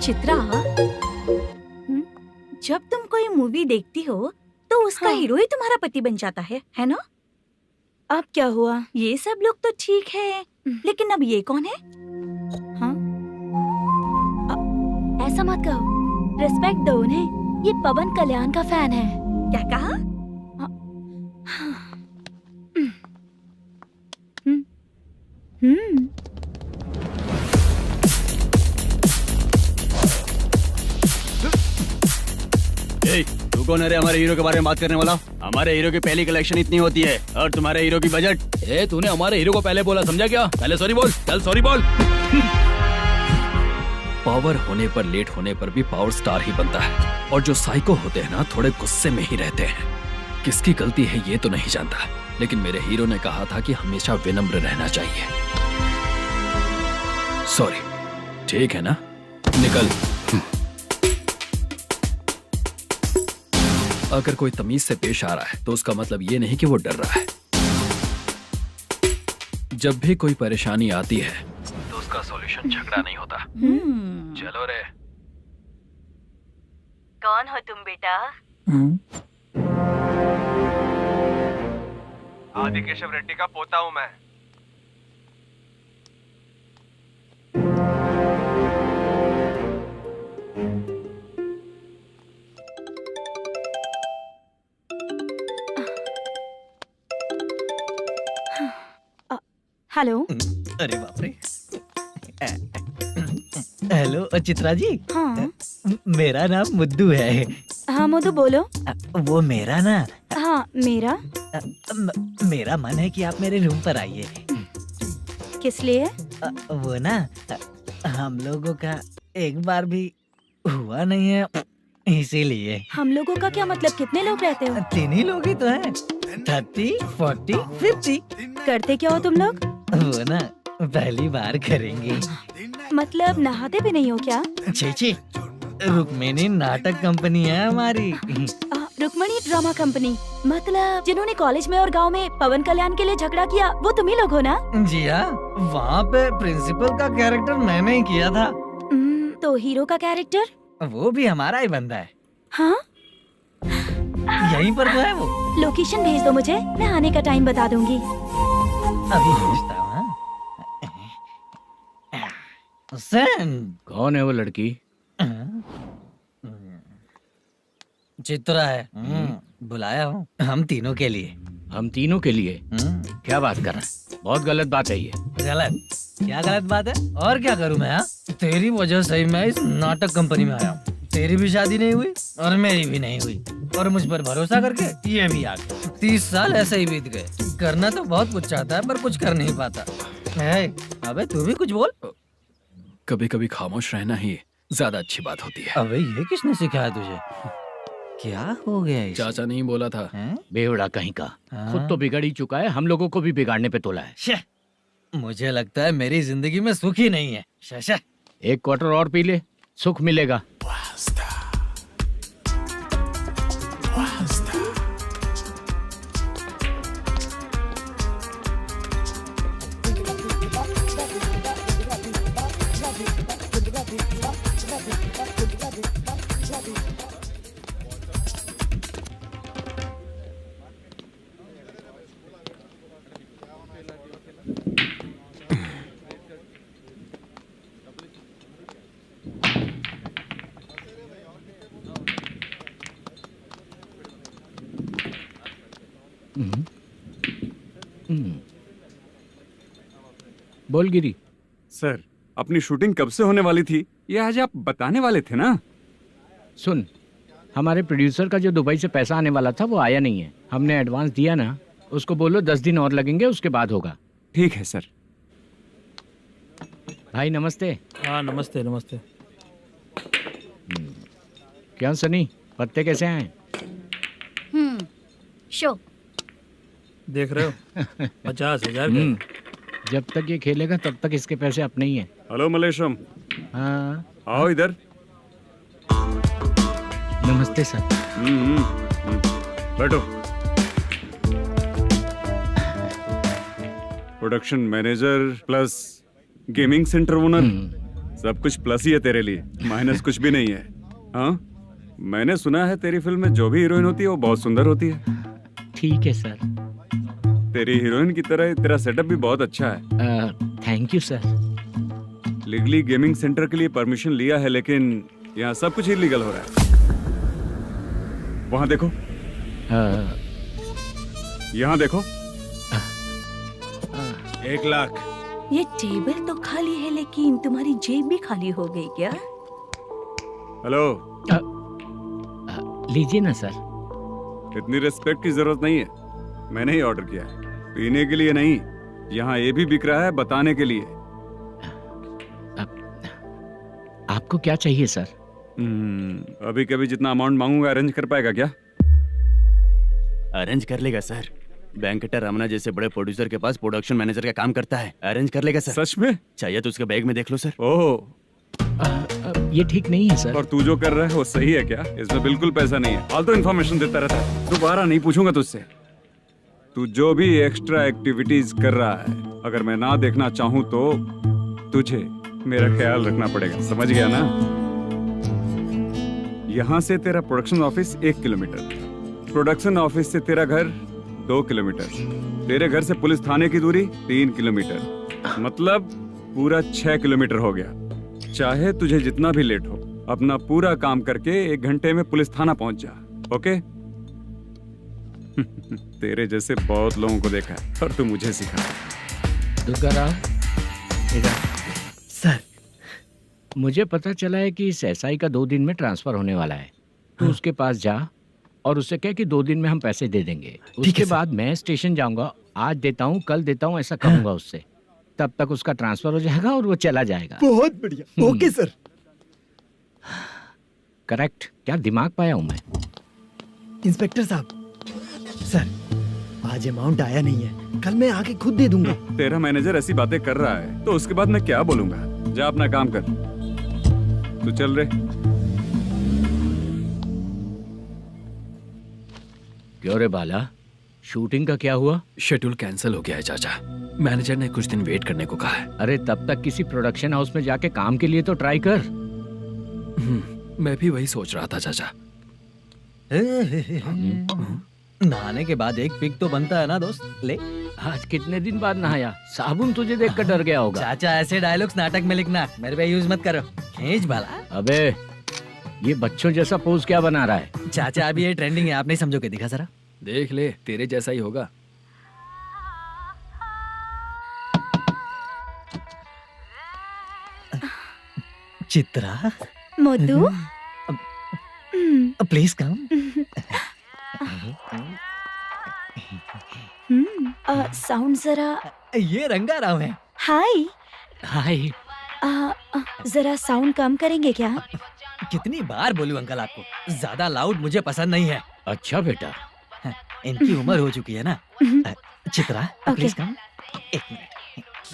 चित्रा, जब तुम कोई मूवी देखती हो तो उसका हाँ। हीरो ही तुम्हारा पति बन जाता है ना? अब क्या हुआ? ये सब लोग तो ठीक है, लेकिन अब ये कौन है? हाँ? ऐसा मत कहो, रिस्पेक्ट दो उन्हें। ये पवन कल्याण का फैन है। क्या कहा? तू कौन है रे हमारे हीरो के बारे में बात करने वाला? हमारे हीरो की पहली कलेक्शन इतनी होती है और तुम्हारे हीरो की बजट। तूने हमारे हीरो को पहले बोला, समझा क्या? पहले सॉरी बोल, चल सॉरी बोल। पावर होने पर, लेट होने पर भी पावर स्टार ही बनता है। और जो साइको होते हैं ना, थोड़े गुस्से में ही रहते हैं। किसकी गलती है ये तो नहीं जानता, लेकिन मेरे हीरो ने कहा था कि हमेशा विनम्र रहना चाहिए। सॉरी, ठीक है ना? निकल। अगर कोई तमीज से पेश आ रहा है तो उसका मतलब ये नहीं कि वो डर रहा है। जब भी कोई परेशानी आती है तो उसका सॉल्यूशन झगड़ा नहीं होता। चलो रे। कौन हो तुम बेटा? आदि केशव रेड्डी का पोता हूँ मैं। हेलो। अरे बाप रे। हेलो चित्रा जी। हाँ मेरा नाम मुद्दू है। हाँ मधु बोलो। वो मेरा ना, हाँ मेरा। मेरा मन है कि आप मेरे रूम पर आइए। किस लिए? वो ना, हम लोगों का एक बार भी हुआ नहीं है, इसीलिए। हम लोगों का क्या मतलब? कितने लोग रहते हो? 3 ही लोग ही तो हैं। 30, 40, 50। करते क्या हो तुम लोग? वो ना पहली बार करेंगे। मतलब नहाते भी नहीं हो क्या? छी, रुक्मिणी नाटक कंपनी है हमारी। Rukmani drama company? मतलब जिन्होंने कॉलेज में और गांव में पवन कल्याण के लिए झगड़ा किया, वो तुम ही लोग हो ना? जी हाँ, वहाँ पे प्रिंसिपल का कैरेक्टर मैंने ही किया था। तो हीरो का कैरेक्टर? वो भी हमारा ही बंदा है। हाँ? यहीं पर तो है वो। लोकेशन भेज दो मुझे, मैं आने का टाइम बता दूंगी। अभी भेजता हूँ। कौन है वो लड़की? चित्रा है। बुलाया हूँ हम तीनों के लिए। हम तीनों के लिए? क्या बात कर रहा है? बहुत गलत बात है ये। गलत? क्या गलत बात है? और क्या करूँ मैं? तेरी वजह से मैं इस नाटक कंपनी में आया हूँ। तेरी भी शादी नहीं हुई और मेरी भी नहीं हुई, और मुझ पर भरोसा करके ये भी आ गया। 30 साल ऐसे ही बीत गए। करना तो बहुत कुछ चाहता है पर कुछ कर नहीं पाता। अबे तू भी कुछ बोल। कभी कभी खामोश रहना ही ज्यादा अच्छी बात होती है। अबे ये किसने सिखाया तुझे? क्या हो गया इसे? चाचा नहीं बोला था? बेवड़ा कहीं का। खुद तो बिगड़ ही चुका है, हम लोगों को भी बिगाड़ने पे तोला है। मुझे लगता है मेरी जिंदगी में सुख ही नहीं है। शशा, एक क्वार्टर और पी ले, सुख मिलेगा। बोल गिरी। सर, अपनी शूटिंग कब से होने वाली थी ये आज आप बताने वाले थे ना? सुन, हमारे प्रोड्यूसर का जो दुबई से पैसा आने वाला था वो आया नहीं है। हमने एडवांस दिया ना, उसको बोलो 10 दिन और लगेंगे, उसके बाद होगा। ठीक है सर। भाई नमस्ते। हाँ नमस्ते नमस्ते। क्या सनी, पत्ते कैसे आए? शो देख रहे हो 50,000 का। जब तक ये खेलेगा तब तक इसके पैसे अपने ही हैं। हेलो मलेशम, हाँ आओ इधर। नमस्ते सर। बैठो। Production manager plus gaming centre owner, सब कुछ प्लस ही है तेरे लिए, माइनस कुछ भी नहीं है। हाँ, मैंने सुना है तेरी फिल्म में जो भी हीरोइन होती है वो बहुत सुंदर होती है। ठीक है सर। तेरी हीरोइन की तरह तेरा सेटअप भी बहुत अच्छा है। Thank you sir. Legally gaming centre के लिए परमिशन लिया है, लेकिन यहाँ सब कुछ इलीगल हो रहा है। वहाँ देखो, यहाँ देखो। 1 लाख। ये टेबल तो खाली है लेकिन तुम्हारी जेब भी खाली हो गई क्या? हेलो, लीजिए ना सर। इतनी रिस्पेक्ट की जरूरत नहीं है, मैंने ही ऑर्डर किया है। पीने के लिए नहीं, यहाँ ये भी बिक रहा है बताने के लिए। आपको क्या चाहिए सर? अभी कभी जितना अमाउंट मांगूंगा अरेंज कर पाएगा क्या? अरेंज कर लेगा सर। वेंकटर रमना जैसे बड़े प्रोड्यूसर के पास प्रोडक्शन मैनेजर का काम करता है, अरेंज कर लेगा सर। सच में? चाहिए तो उसके बैग में देख लो सर। ओह, ये ठीक नहीं है सर। और तू जो कर रहा है वो सही है क्या? इसमें बिल्कुल पैसा नहीं है, फालतू इन्फॉर्मेशन देता रहता है। दोबारा नहीं पूछूंगा तुझसे। तू जो भी एक्स्ट्रा एक्टिविटीज कर रहा है, अगर मैं ना देखना चाहूँ तो तुझे मेरा ख्याल रखना पड़ेगा, समझ गया ना? यहाँ से तेरा production office 1 kilometre, production office से तेरा घर 2 किलोमीटर, तेरे घर से पुलिस थाने की दूरी 3 किलोमीटर, मतलब पूरा 6 किलोमीटर हो गया। चाहे तुझे जितना भी लेट हो, अपना पूरा काम करके 1 घंटे में पुलिस थाना पहुंच जा, ओके? तेरे जैसे बहुत लोगों को देखा है और तू मुझे सिखा। सर, मुझे पता चला है कि इस एसआई का 2 दिन में ट्रांसफर होने वाला है। तो उसके पास जा और उससे कह कि 2 दिन में हम पैसे दे देंगे। उसके बाद मैं स्टेशन जाऊंगा, आज देता हूँ कल देता हूँ ऐसा कहूंगा उससे। तब तक उसका ट्रांसफर हो जाएगा और वो चला जाएगा। बहुत बढ़िया, ओके सर। करेक्ट, क्या दिमाग पाया हूँ मैं। इंस्पेक्टर साहब, सर आज अमाउंट आया नहीं है, कल मैं आके खुद दे दूंगा। तेरा मैनेजर ऐसी बातें कर रहा है तो उसके बाद मैं क्या बोलूंगा? जा अपना काम कर, तू चल रे। क्यों रे बाला, शूटिंग का क्या हुआ? शेड्यूल कैंसिल हो गया है चाचा। मैनेजर ने कुछ दिन वेट करने को कहा है। अरे तब तक किसी प्रोडक्शन हाउस में जाके काम के लिए तो ट्राई कर। मैं भी वही सोच रहा था चाचा। नहाने के बाद एक पिक तो बनता है ना दोस्त। ले, आज कितने दिन बाद नहाया? साबुन तुझे देखकर डर गया होगा। चाचा ऐसे डायलॉग्स नाटक में लिखना, मेरे पे यूज मत करो। खींच बाला। अबे ये बच्चों जैसा पोज क्या बना रहा है? चाचा अभी ये ट्रेंडिंग है, आप नहीं समझोगे, दिखा जरा। देख ले, तेरे जैसा ही होगा। Chitra, Modu, please come. Sound जरा। ये रंगा राव है। हाय। हाय। जरा साउंड कम करेंगे क्या? कितनी बार बोलूं अंकल आपको, ज्यादा लाउड मुझे पसंद नहीं है। अच्छा बेटा, इनकी उम्र हो चुकी है ना। Chitra, please come. 1 मिनट,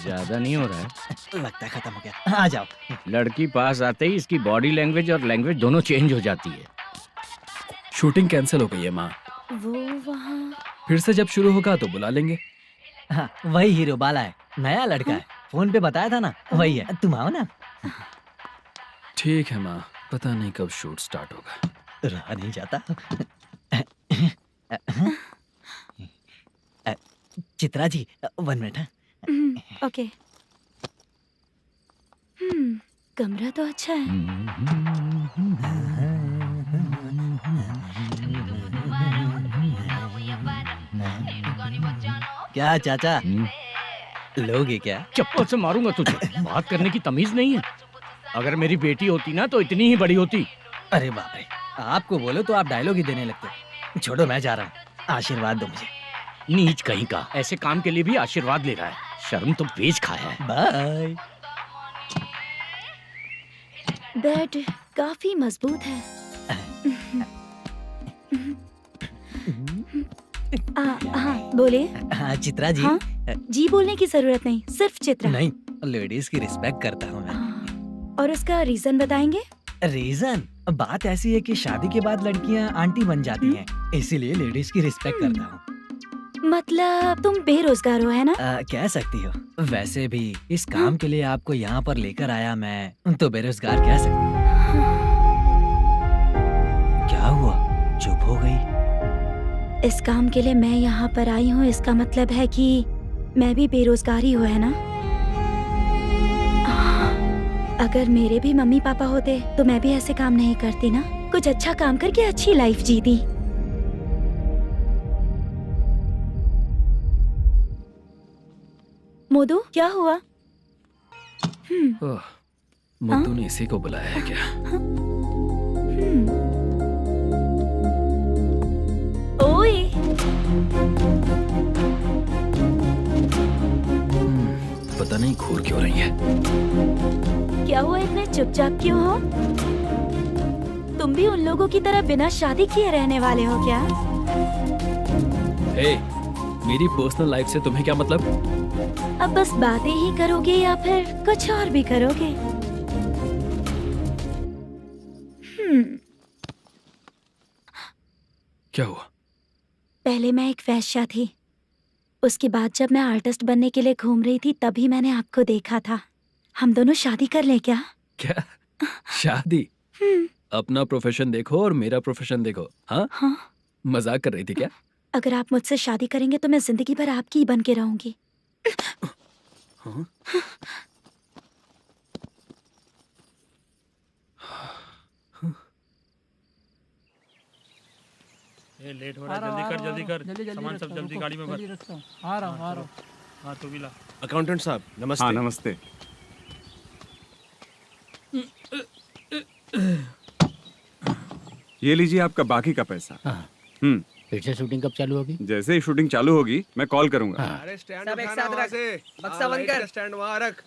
ज्यादा नहीं हो रहा है। लगता है खत्म हो गया। आ जाओ। लड़की पास आते ही इसकी बॉडी लैंग्वेज और लैंग्वेज दोनों चेंज हो जाती है। शूटिंग कैंसिल हो गई है माँ। वो वहाँ। फिर से जब शुरू होगा तो बुला लेंगे। हाँ, वही हीरो बाला है, नया लड़का है। फोन पे बताया था ना, वही है। तुम आओ ना। ठीक है माँ, पता नहीं कब शूट स्टार्ट होगा। रहा नहीं जाता। चित्रा जी 1 मिनट। ओके। कमरा तो अच्छा है। क्या चाचा लोगे क्या? चप्पल से मारूंगा तुझे। बात करने की तमीज नहीं है। अगर मेरी बेटी होती ना तो इतनी ही बड़ी होती। अरे बाप रे, आपको बोलो तो आप डायलॉग ही देने लगते। छोड़ो, मैं जा रहा हूँ, आशीर्वाद दो मुझे। नीच कहीं का, ऐसे काम के लिए भी आशीर्वाद ले रहा है। शर्म तो बेच खाया है। बाय। बेड काफी मजबूत है। हाँ बोलिए। हाँ चित्रा जी। हाँ? जी बोलने की जरूरत नहीं, सिर्फ चित्रा। नहीं, लेडीज की रिस्पेक्ट करता हूँ मैं। और उसका रीजन बताएंगे? रीजन बात ऐसी है कि शादी के बाद लड़कियाँ आंटी बन जाती हैं, इसीलिए लेडीज की रिस्पेक्ट करता हूँ। मतलब तुम बेरोजगार हो, है ना? कह सकती हो। वैसे भी इस काम के लिए आपको यहाँ पर लेकर आया मैं, तो बेरोजगार कह सकती हूँ। क्या हुआ, चुप हो गई? इस काम के लिए मैं यहाँ पर आई हूँ, इसका मतलब है कि मैं भी बेरोजगार ही हूँ, है ना? अगर मेरे भी मम्मी पापा होते तो मैं भी ऐसे काम नहीं करती ना। कुछ अच्छा काम करके अच्छी लाइफ जीती। मोदू, क्या हुआ? मुद्दू ने इसी को बुलाया है क्या? ओए, पता नहीं घूर क्यों रही है। क्या हुआ, इतने चुपचाप क्यों हो? तुम भी उन लोगों की तरह बिना शादी किए रहने वाले हो क्या? हे, मेरी पर्सनल लाइफ से तुम्हें क्या मतलब? अब बस बातें ही करोगे या फिर कुछ और भी करोगे? क्या हुआ? पहले मैं एक वेश्या थी, उसके बाद जब मैं आर्टिस्ट बनने के लिए घूम रही थी तभी मैंने आपको देखा था। हम दोनों शादी कर ले क्या? क्या शादी? अपना प्रोफेशन देखो और मेरा प्रोफेशन देखो। हाँ? हाँ। मजाक कर रही थी क्या? अगर आप मुझसे शादी करेंगे तो मैं जिंदगी भर आपकी ही बन के रहूंगी। हाँ? ये लेट हो रहा है, जल्दी कर। सामान सब जल्दी गाड़ी में भर। आ रहा हूँ। हाँ तू भी ला। अकाउंटेंट साहब नमस्ते। हाँ नमस्ते। ये लीजिए आपका बाकी का पैसा। फिर से शूटिंग कब चालू होगी? जैसे ही शूटिंग चालू होगी मैं कॉल करूंगा। अरे स्टैंड सब एक साथ रख, बक्सा बंद कर। स्टैंड वहाँ रख।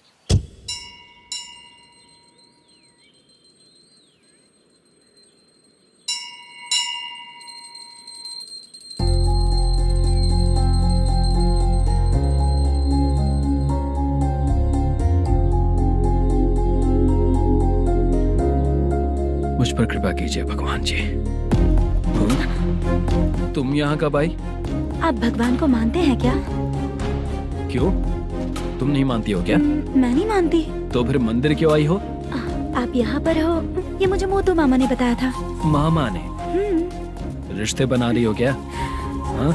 मुझ पर कृपा कीजिए भगवान जी। तुम यहाँ कब आई? आप भगवान को मानते हैं क्या? क्यों? तुम नहीं मानती हो क्या? मैं नहीं मानती। तो फिर मंदिर क्यों आई हो? आप यहाँ पर हो ये मुझे मोदू मामा ने बताया था। मामा ने? रिश्ते बना रही हो क्या? हाँ?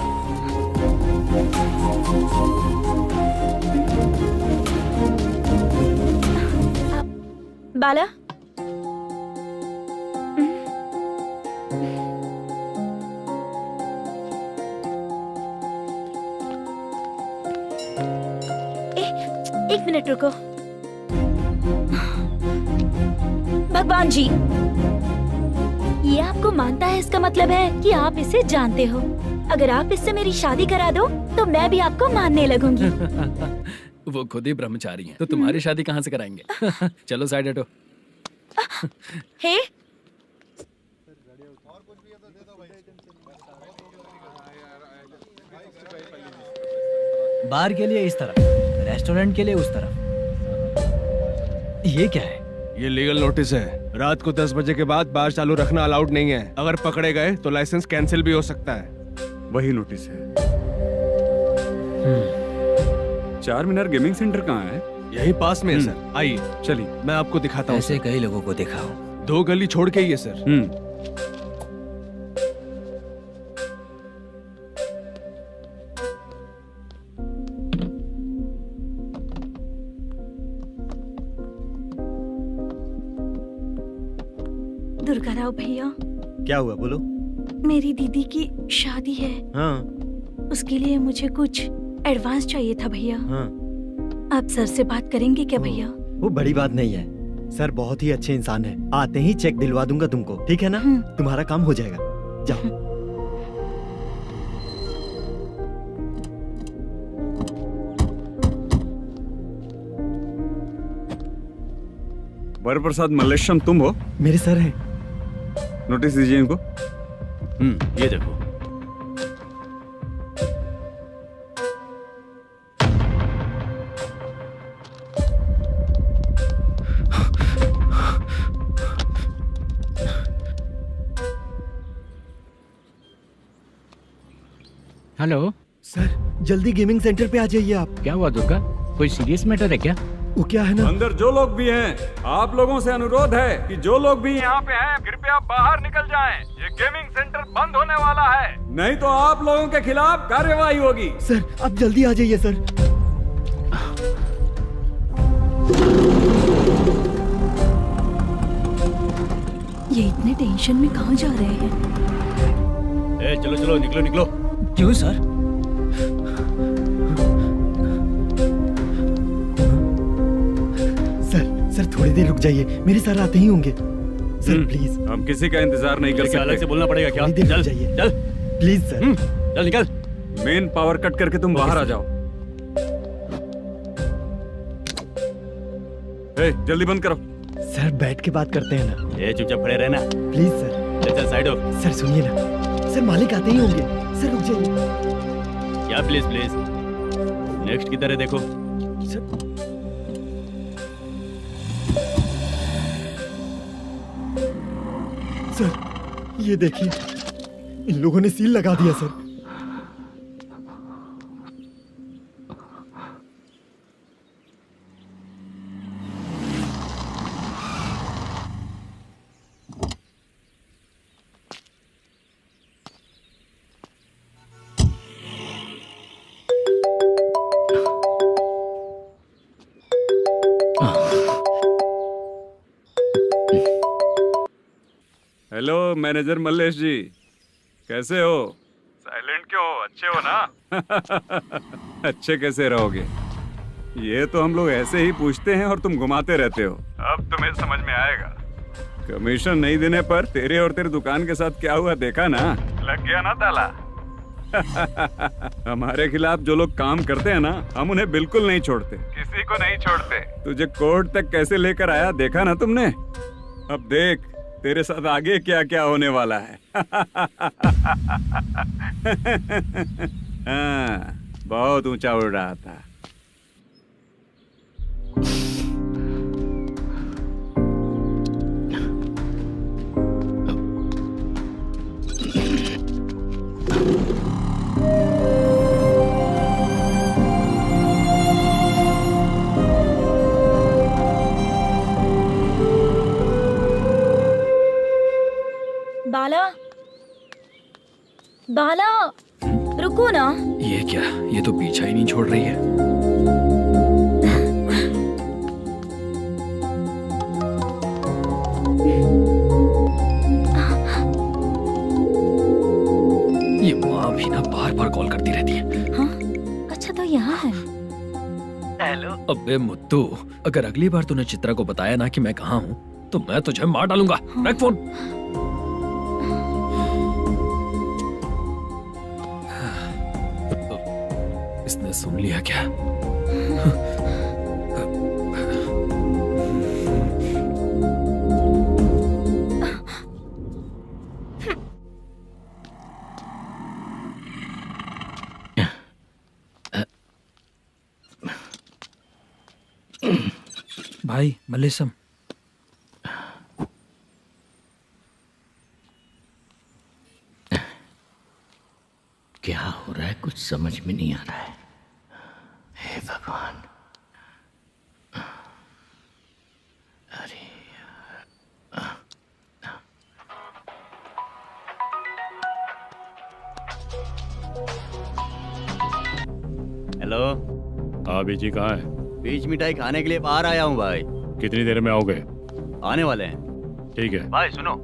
बाला, एक मिनट रुको। भगवान जी, ये आपको मानता है, इसका मतलब है कि आप इसे जानते हो। अगर आप इससे मेरी शादी करा दो तो मैं भी आपको मानने लगूंगी। वो खुद ही ब्रह्मचारी हैं, तो तुम्हारी शादी कहाँ से कराएंगे? चलो साइड हटो। हे, बार के लिए इस तरफ, रेस्टोरेंट के लिए उस तरफ। ये क्या है? ये लीगल नोटिस है। रात को 10 बजे के बाद बार चालू रखना अलाउड नहीं है। अगर पकड़े गए तो लाइसेंस कैंसिल भी हो सकता है। वही नोटिस है। चार मीनार गेमिंग सेंटर कहाँ है? यही पास में है सर, आइए चलिए मैं आपको दिखाता हूँ। ऐसे कई लोगों को देखा हूँ। 2 गली छोड़ के ही है सर। दुर्गा राव भैया, क्या हुआ बोलो। मेरी दीदी की शादी है, हाँ उसके लिए मुझे कुछ एडवांस चाहिए था भैया। हाँ, आप सर से बात करेंगे क्या भैया? वो बड़ी बात नहीं है। सर बहुत ही अच्छे इंसान है। आते ही चेक दिलवा दूंगा तुमको, ठीक है ना? तुम्हारा काम हो जाएगा। जाओ। वरप्रसाद मल्लेशम तुम हो? मेरे सर हैं। नोटिस दीजिए इनको। ये देखो। हेलो सर, जल्दी गेमिंग सेंटर पे आ जाइए आप। क्या हुआ दुर्गा? कोई सीरियस मैटर है क्या? वो क्या है ना, अंदर जो लोग भी हैं, आप लोगों से अनुरोध है कि जो लोग भी यहाँ पे हैं, कृपया बाहर निकल जाएं। ये गेमिंग सेंटर बंद होने वाला है, नहीं तो आप लोगों के खिलाफ कार्यवाही होगी। सर आप जल्दी आ जाइए सर। ये इतने टेंशन में कहाँ जा रहे हैं? चलो चलो निकलो निकलो। क्यों सर? सर थोड़ी देर रुक जाइए, मेरे सर आते ही होंगे। Sir please. हम किसी का इंतजार नहीं कर सकते। अलग से बोलना पड़ेगा क्या? थोड़ी देर रुक चल जाइए चल प्लीज सर। चल निकल। मेन पावर कट करके तुम बाहर आ जाओ। जल्दी बंद करो। सर बैठ के बात करते हैं ना। चुपचाप खड़े रहना। Please sir. चल साइड हो। सर सुनिए ना, सर मालिक आते ही होंगे। सर रुक जाइए। क्या प्लीज प्लीज? नेक्स्ट की तरह देखो। सर ये देखिए, इन लोगों ने सील लगा दिया सर। हेलो मैनेजर मल्लेश जी, कैसे हो? साइलेंट क्यों हो? अच्छे हो ना? अच्छे कैसे रहोगे? ये तो हम लोग ऐसे ही पूछते हैं और तुम घुमाते रहते हो। अब तुम्हें समझ में आएगा। कमीशन नहीं देने पर तेरे और तेरी दुकान के साथ क्या हुआ देखा ना? लग गया ना ताला। हमारे खिलाफ जो लोग काम करते हैं ना, हम उन्हें बिल्कुल नहीं छोड़ते, किसी को नहीं छोड़ते। तुझे कोर्ट तक कैसे लेकर आया देखा ना तुमने? अब देख तेरे साथ आगे क्या क्या होने वाला है। हाँ, बहुत ऊंचा उड़ रहा था। बाला, बाला, रुको ना। ये क्या? ये तो पीछा ही नहीं छोड़ रही है। ये माँ भी ना बार बार कॉल करती रहती है। हाँ? अच्छा तो यहाँ है। हेलो। अबे मुद्दू, अगर अगली बार तूने चित्रा को बताया ना कि मैं कहाँ हूँ, तो मैं तुझे मार डालूंगा। रख फोन। इसने सुन लिया क्या? भाई मल्लेशम, क्या हो रहा है? कुछ समझ में नहीं आ रहा है। हे भगवान। अरे हेलो। हाँ बीजी कहाँ है? बीच मिठाई खाने के लिए बाहर आया हूँ भाई। कितनी देर में आओगे? आने वाले हैं। ठीक है भाई सुनो।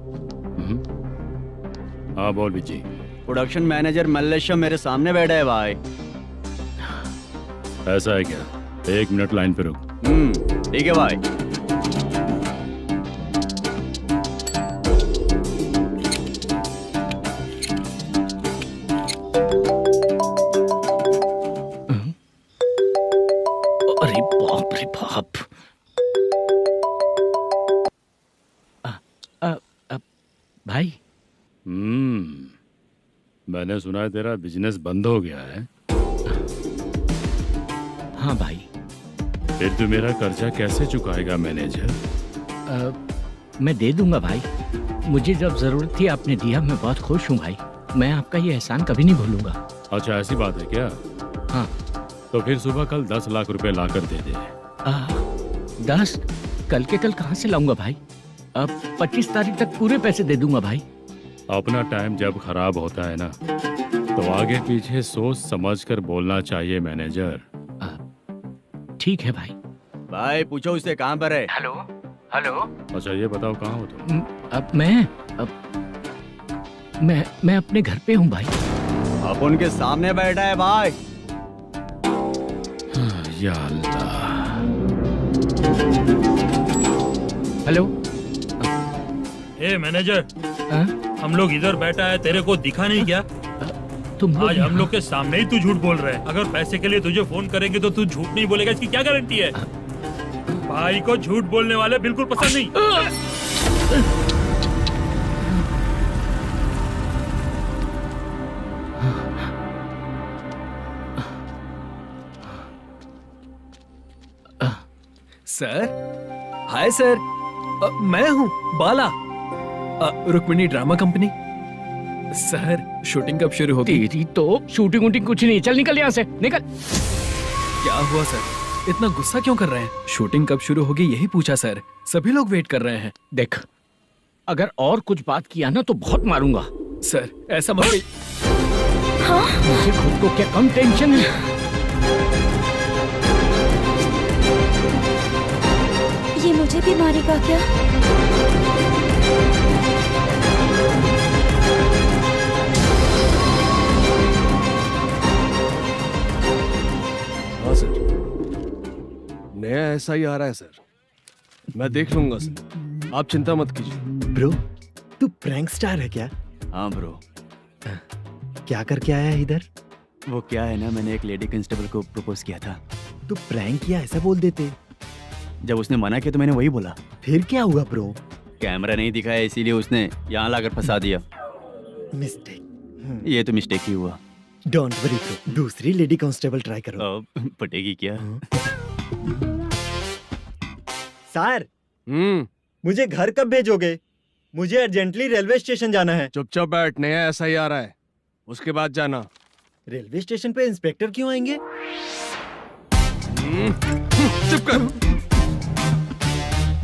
हाँ बोल बीजी। प्रोडक्शन मैनेजर मल्लेशम मेरे सामने बैठा है भाई। ऐसा है क्या? 1 मिनट लाइन पे रुक। ठीक है भाई। अरे बाप रे बाप। भाई। मैंने सुना है तेरा बिजनेस बंद हो गया है। हाँ भाई। फिर तू मेरा कर्जा कैसे चुकाएगा मैनेजर? मैं दे दूंगा भाई। मुझे जब जरूरत थी आपने दिया, मैं बहुत खुश हूँ भाई। मैं आपका ये एहसान कभी नहीं भूलूंगा। अच्छा ऐसी बात है क्या? हाँ। तो फिर सुबह कल 10 लाख रुपए लाकर दे दे। 10? कल के कल कहाँ से लाऊंगा भाई? अब 25 तारीख तक पूरे पैसे दे दूंगा भाई। अपना टाइम जब खराब होता है ना, तो आगे पीछे सोच समझ कर बोलना चाहिए मैनेजर। ठीक है भाई। भाई पूछो उससे कहाँ पर है? Hello hello. अच्छा ये बताओ कहाँ हो तुम? अब मैं अपने घर पे हूँ भाई। अब उनके सामने बैठा है भाई। या अल्लाह। हेलो। ए मैनेजर, हम लोग इधर बैठा है, तेरे को दिखा नहीं क्या? तुम आज हम लोग के सामने ही तू झूठ बोल रहा है। अगर पैसे के लिए तुझे फोन करेंगे तो तू झूठ नहीं बोलेगा, इसकी क्या गारंटी है? भाई को झूठ बोलने वाले बिल्कुल पसंद नहीं। सर, हाय सर, मैं हूँ Bala, Rukmini drama company. Sir shooting कब शुरू होगी? तेरी तो शूटिंग वूटिंग कुछ नहीं। चल निकल यहाँ से, निकल। क्या हुआ सर, इतना गुस्सा क्यों कर रहे हैं? शूटिंग कब शुरू होगी यही पूछा सर, सभी लोग वेट कर रहे हैं। देख, अगर और कुछ बात किया ना तो बहुत मारूंगा। सर ऐसा मत कहिए। मुझे खुद को क्या कम टेंशन है? ये मुझे भी मारेगा क्या? हाँ सर, नया ऐसा ही आ रहा है सर, मैं देख लूंगा सर, आप चिंता मत कीजिए। ब्रो, तू प्रैंक स्टार है क्या? हाँ ब्रो। क्या करके आया है इधर? वो क्या है ना, मैंने एक लेडी कांस्टेबल को प्रपोज किया था। तू प्रैंक किया ऐसा बोल देते। जब उसने मना किया तो मैंने वही बोला। फिर क्या हुआ ब्रो? कैमरा नहीं दिखाया इसीलिए उसने यहाँ लाकर फंसा दिया। मिस्टेक। ये तो मिस्टेक ही हुआ। डोंट वरी ब्रो, दूसरी लेडी कांस्टेबल ट्राई करो। पटेगी क्या? सर, मुझे घर कब भेजोगे? मुझे अर्जेंटली रेलवे स्टेशन जाना है। चुपचाप बैठ, नया ऐसा ही आ रहा है, उसके बाद जाना। रेलवे स्टेशन पे इंस्पेक्टर क्यों आएंगे? चुप कर।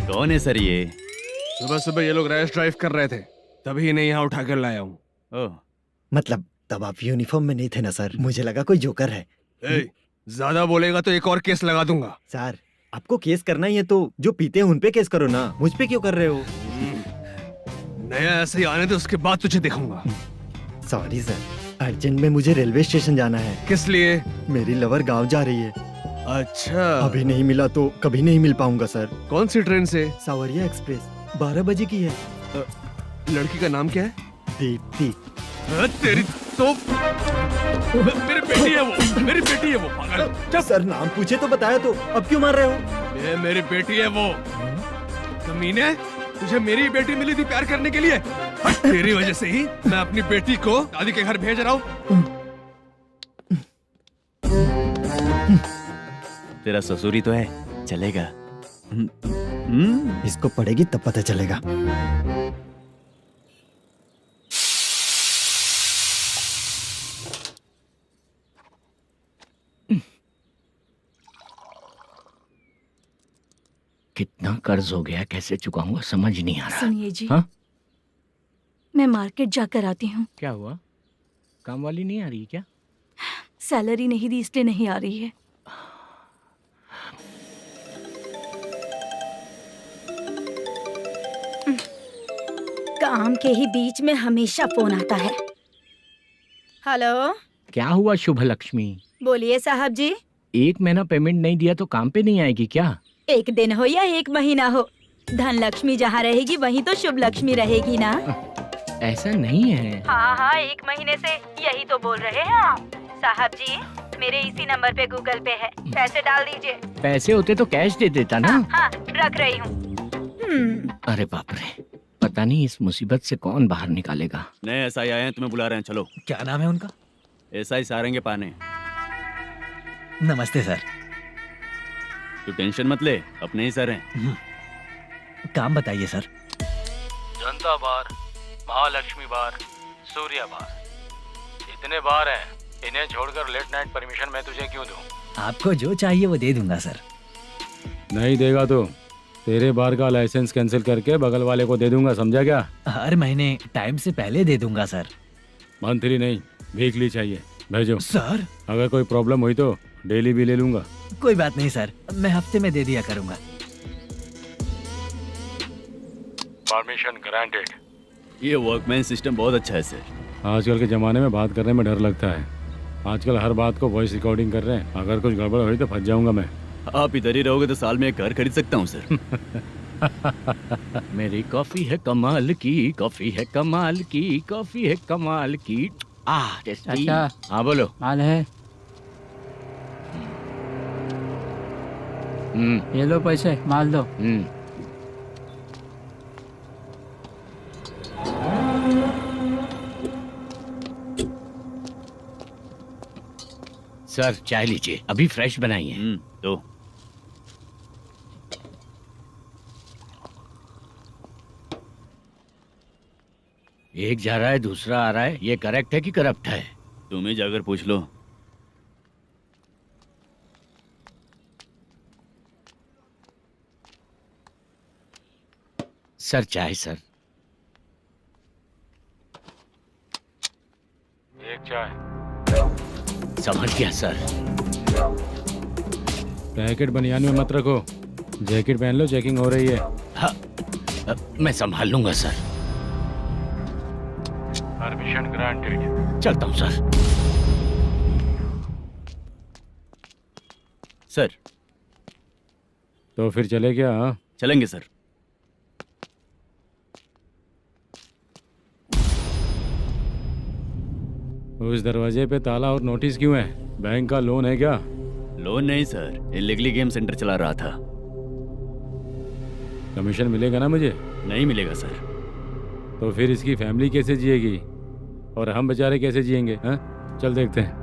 कौन है सर ये? सुबह सुबह ये लोग रैश ड्राइव कर रहे थे, तभी इन्हें यहाँ उठा कर लाया हूँ। मतलब तब आप यूनिफॉर्म में नहीं थे ना सर, मुझे लगा कोई जोकर है। ज्यादा बोलेगा तो एक और केस लगा दूंगा। सर, आपको केस करना ही है तो जो पीते हैं उन पे केस करो ना, मुझ पे क्यों कर रहे हो? नया ऐसे ही आने दो, उसके बाद तुझे देखूंगा। सॉरी सर, अर्जेंट में मुझे रेलवे स्टेशन जाना है। किस लिए? मेरी लवर गांव जा रही है। अच्छा, अभी नहीं मिला तो कभी नहीं मिल पाऊंगा सर। कौन सी ट्रेन से? सावरिया एक्सप्रेस, 12 बजे की है। लड़की का नाम क्या है? दीप्ति। तेरी तो मेरी बेटी है वो, मेरी बेटी है वो, पागल। सर नाम पूछे तो बताया, तो अब क्यों मार रहे हो? ये मेरी बेटी है वो। कमीने, तुझे मेरी बेटी मिली थी प्यार करने के लिए, तेरी वजह से ही मैं अपनी बेटी को दादी के घर भेज रहा हूँ। तेरा ससुरी तो है, चलेगा। इसको पढ़ेगी तब पता चलेगा। कितना कर्ज हो गया, कैसे चुकाऊंगा समझ नहीं आ रहा। सुनिए जी, हाँ? मैं मार्केट जाकर आती हूँ। क्या हुआ? काम वाली नहीं आ रही क्या? सैलरी नहीं दी इसलिए नहीं आ रही है। काम के ही बीच में हमेशा फोन आता है। हेलो, क्या हुआ शुभ लक्ष्मी? बोलिए साहब जी। 1 महीना पेमेंट नहीं दिया तो काम पे नहीं आएगी क्या? 1 दिन हो या 1 महीना हो, धन लक्ष्मी जहाँ रहेगी वहीं तो शुभ लक्ष्मी रहेगी ना। ऐसा नहीं है। हाँ, 1 महीने से यही तो बोल रहे हैं आप। साहब जी, मेरे इसी नंबर पे गूगल पे है, पैसे डाल दीजिए। पैसे होते तो कैश दे देता ना। हाँ, रख रही हूँ। अरे बाप रे, पता नहीं इस मुसीबत से कौन बाहर निकालेगा। नए एसआई आए हैं, तुम्हें बुला रहे हैं, चलो। क्या नाम है उनका? एसआई सारंगे पाने। नमस्ते सर। तू टेंशन मत ले, अपने ही सर हैं। काम बताइए सर। जनता बार, महालक्ष्मी बार, सूर्या बार, इतने बार हैं। इन्हें छोड़कर लेट नाइट परमिशन मैं तुझे क्यों दूं? आपको जो चाहिए वो दे दूंगा सर। नहीं देगा तो तेरे बार का लाइसेंस कैंसिल करके बगल वाले को दे दूंगा, समझा क्या? हर महीने टाइम से पहले दे दूंगा सर। मंथली नहीं, वीकली चाहिए, भेजो। सर अगर कोई प्रॉब्लम हुई तो डेली भी ले लूंगा। कोई बात नहीं सर, मैं हफ्ते में दे दिया करूंगा। Permission granted. ये वर्कमैन सिस्टम बहुत अच्छा है सर। आजकल के जमाने में बात करने में डर लगता है। आजकल हर बात को वॉइस रिकॉर्डिंग कर रहे हैं। अगर कुछ गड़बड़ हुई तो फंस जाऊंगा मैं। आप इधर ही रहोगे तो साल में एक घर खरीद सकता हूँ सर। मेरी कॉफी है कमाल की, कॉफी है कमाल की, कॉफी है कमाल की। टेस्टी। अच्छा। हाँ बोलो। माल है, ये लो पैसे, माल दो। सर चाय लीजिए, अभी फ्रेश बनाई है। तो एक जा रहा है दूसरा आ रहा है, ये करेक्ट है कि करप्ट है? तुम ही जाकर पूछ लो। सर चाय सर। एक चाय। समझ गया सर। पैकेट बनियान में मत रखो, जैकेट पहन लो, चेकिंग हो रही है। हाँ, मैं संभाल लूंगा सर। Permission granted. चलता हूँ सर। सर तो फिर चले क्या? हाँ? चलेंगे सर। उस दरवाजे पे ताला और नोटिस क्यों है? बैंक का लोन है क्या? लोन नहीं सर, इलीगली गेम सेंटर चला रहा था। कमीशन मिलेगा ना मुझे? नहीं मिलेगा सर। तो फिर इसकी फैमिली कैसे जिएगी और हम बेचारे कैसे जिएंगे? हाँ, चल देखते हैं।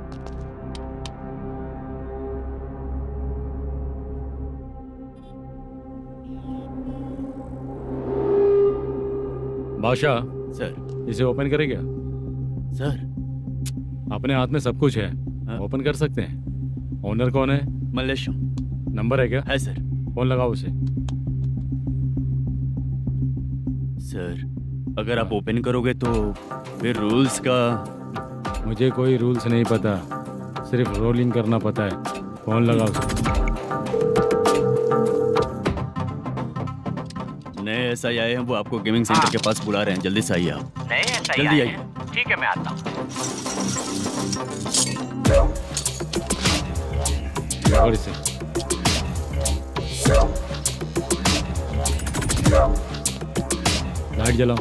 बादशाह सर। इसे ओपन करे क्या? सर अपने हाथ में सब कुछ है, ओपन कर सकते हैं। ओनर कौन है? मल्लेशम। नंबर है क्या? है सर। फोन लगाओ उसे। सर अगर आप ओपन करोगे तो फिर रूल्स का। मुझे कोई रूल्स नहीं पता, सिर्फ रोलिंग करना पता है। फोन लगाओ उसे। नए एसआई आए हैं, वो आपको गेमिंग सेंटर के पास बुला रहे हैं, जल्दी से आइए आप। नए एसआई जल्दी आए आइए। हैं? ठीक है मैं आता हूँ। और इसे लाइट जलाओ।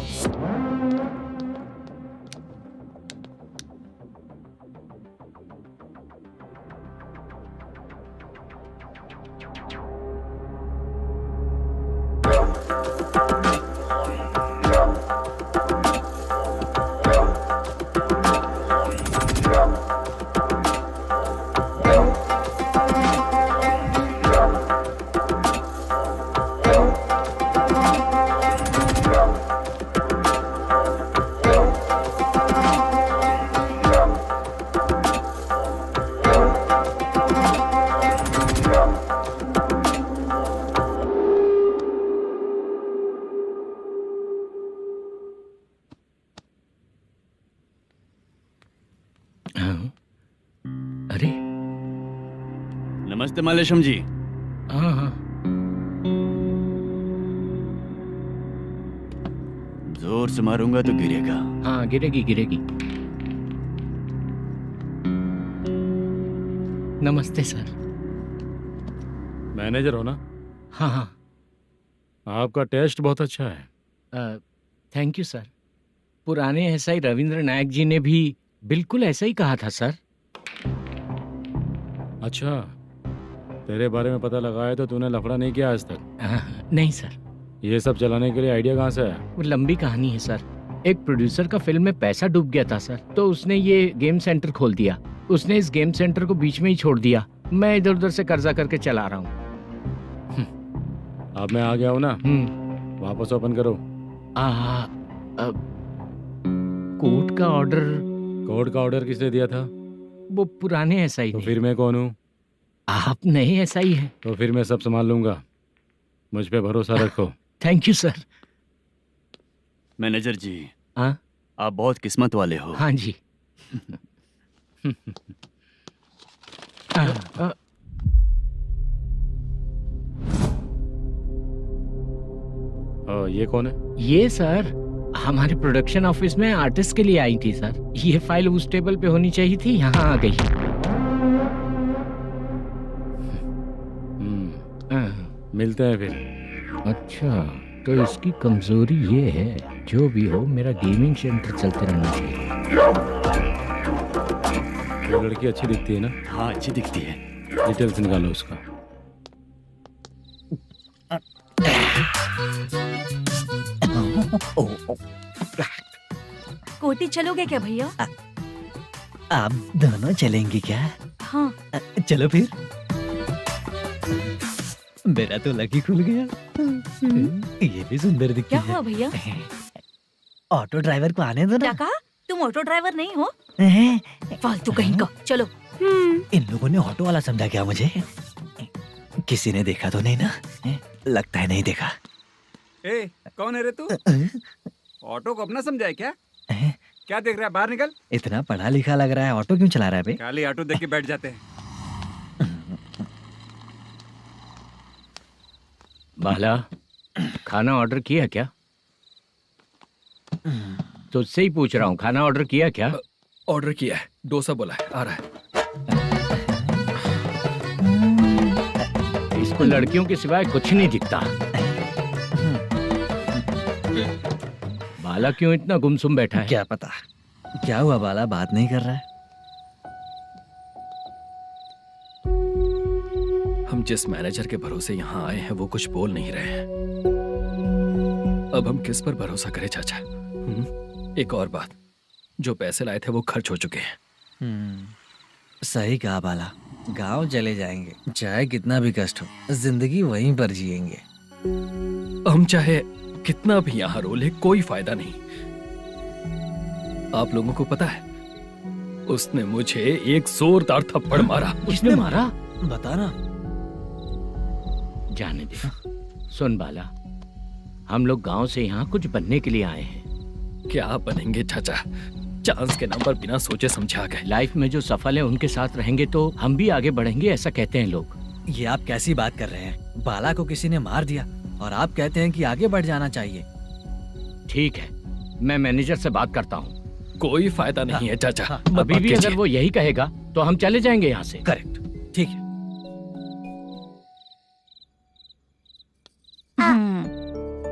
अरे नमस्ते मल्लेशम जी। हाँ हाँ। जोर से मारूंगा तो गिरेगा। हाँ गिरेगी गिरेगी। नमस्ते सर। मैनेजर हो ना? हाँ हाँ। आपका टेस्ट बहुत अच्छा है। Thank you sir. पुराने एसआई रविंद्र नायक जी ने भी बिल्कुल ऐसा ही कहा था सर। अच्छा, तेरे बारे में पता लगा है तो तूने लफड़ा नहीं किया आज तक? नहीं सर। ये सब चलाने के लिए आइडिया कहाँ से है? वो लंबी कहानी है सर। एक प्रोड्यूसर का फिल्म में पैसा डूब गया था सर, तो उसने ये गेम सेंटर खोल दिया। उसने इस गेम सेंटर को बीच में ही छोड़ दिया। मैं इधर उधर से कर्जा करके चला रहा हूँ। अब मैं आ गया हूँ ना, वापस ओपन करो। कोर्ट का ऑर्डर। कोर्ट का ऑर्डर किसने दिया था? वो पुराने एसआई तो ने। फिर मैं कौन हूँ? आप नए एसआई हैं। तो फिर मैं सब संभाल लूंगा, मुझ पे भरोसा रखो। Thank you sir. मैनेजर जी, हाँ आप बहुत किस्मत वाले हो। हाँ जी। ये कौन है? ये सर हमारे प्रोडक्शन ऑफिस में आर्टिस्ट के लिए आई थी सर। ये फाइल उस टेबल पे होनी चाहिए थी, यहाँ आ गई। मिलते हैं फिर। अच्छा, तो इसकी कमजोरी ये है, जो भी हो मेरा गेमिंग सेंटर चलते रहना चाहिए। वो लड़की अच्छी दिखती है ना? हाँ, अच्छी दिखती है। डिटेल्स निकालो उसका। कोटी चलोगे क्या भैया? आप दोनों चलेंगे क्या? हाँ। चलो फिर। मेरा तो लकी खुल गया। ये भी सुंदर दिखती क्या है। हुआ भैया? ऑटो ड्राइवर को आने दो क्या ना। कहा? तुम ऑटो ड्राइवर नहीं हो? फालतू कहीं का। चलो। इन लोगों ने ऑटो वाला समझा क्या मुझे? किसी ने देखा तो नहीं ना? लगता है नहीं देखा। ए, कौन है रे तू? ऑटो को अपना समझा है क्या? क्या देख रहा है? बाहर निकल। इतना पढ़ा लिखा लग रहा है, ऑटो क्यों चला रहा है बे? खाली ऑटो देख के बैठ जाते हैं। बाला, खाना ऑर्डर किया क्या? तुझसे ही पूछ रहा हूँ, खाना ऑर्डर किया क्या? ऑर्डर किया है, डोसा बोला है, आ रहा है। इसको लड़कियों के सिवाय कुछ नहीं दिखता। बाला क्यों इतना गुमसुम बैठा है? क्या पता क्या हुआ, बाला बात नहीं कर रहा है। हम जिस मैनेजर के भरोसे यहाँ आए हैं वो कुछ बोल नहीं रहे हैं। अब हम किस पर भरोसा करें चाचा? एक और बात, जो पैसे लाए थे वो खर्च हो चुके हैं। सही कहा बाला, गांव चले जाएंगे, चाहे कितना भी कष्ट हो, जिंदगी वहीं पर जिएंगे। हम चाहे कितना भी यहाँ रो ले, कोई फायदा नहीं। आप लोगों को पता है, उसने मुझे एक जोरदार थप्पड़ मारा। उसने मारा? बताना। जाने दे। सुन बाला, हम लोग गांव से यहाँ कुछ बनने के लिए आए हैं। क्या बनेंगे चाचा? चांस के नाम पर बिना सोचे समझे आ गए। लाइफ में जो सफल है उनके साथ रहेंगे तो हम भी आगे बढ़ेंगे, ऐसा कहते हैं लोग। ये आप कैसी बात कर रहे हैं? बाला को किसी ने मार दिया और आप कहते हैं कि आगे बढ़ जाना चाहिए। ठीक है, मैं मैनेजर से बात करता हूँ। कोई फायदा नहीं है चाचा। अभी भी अगर वो यही कहेगा तो हम चले जाएंगे यहाँ से। करेक्ट, ठीक है।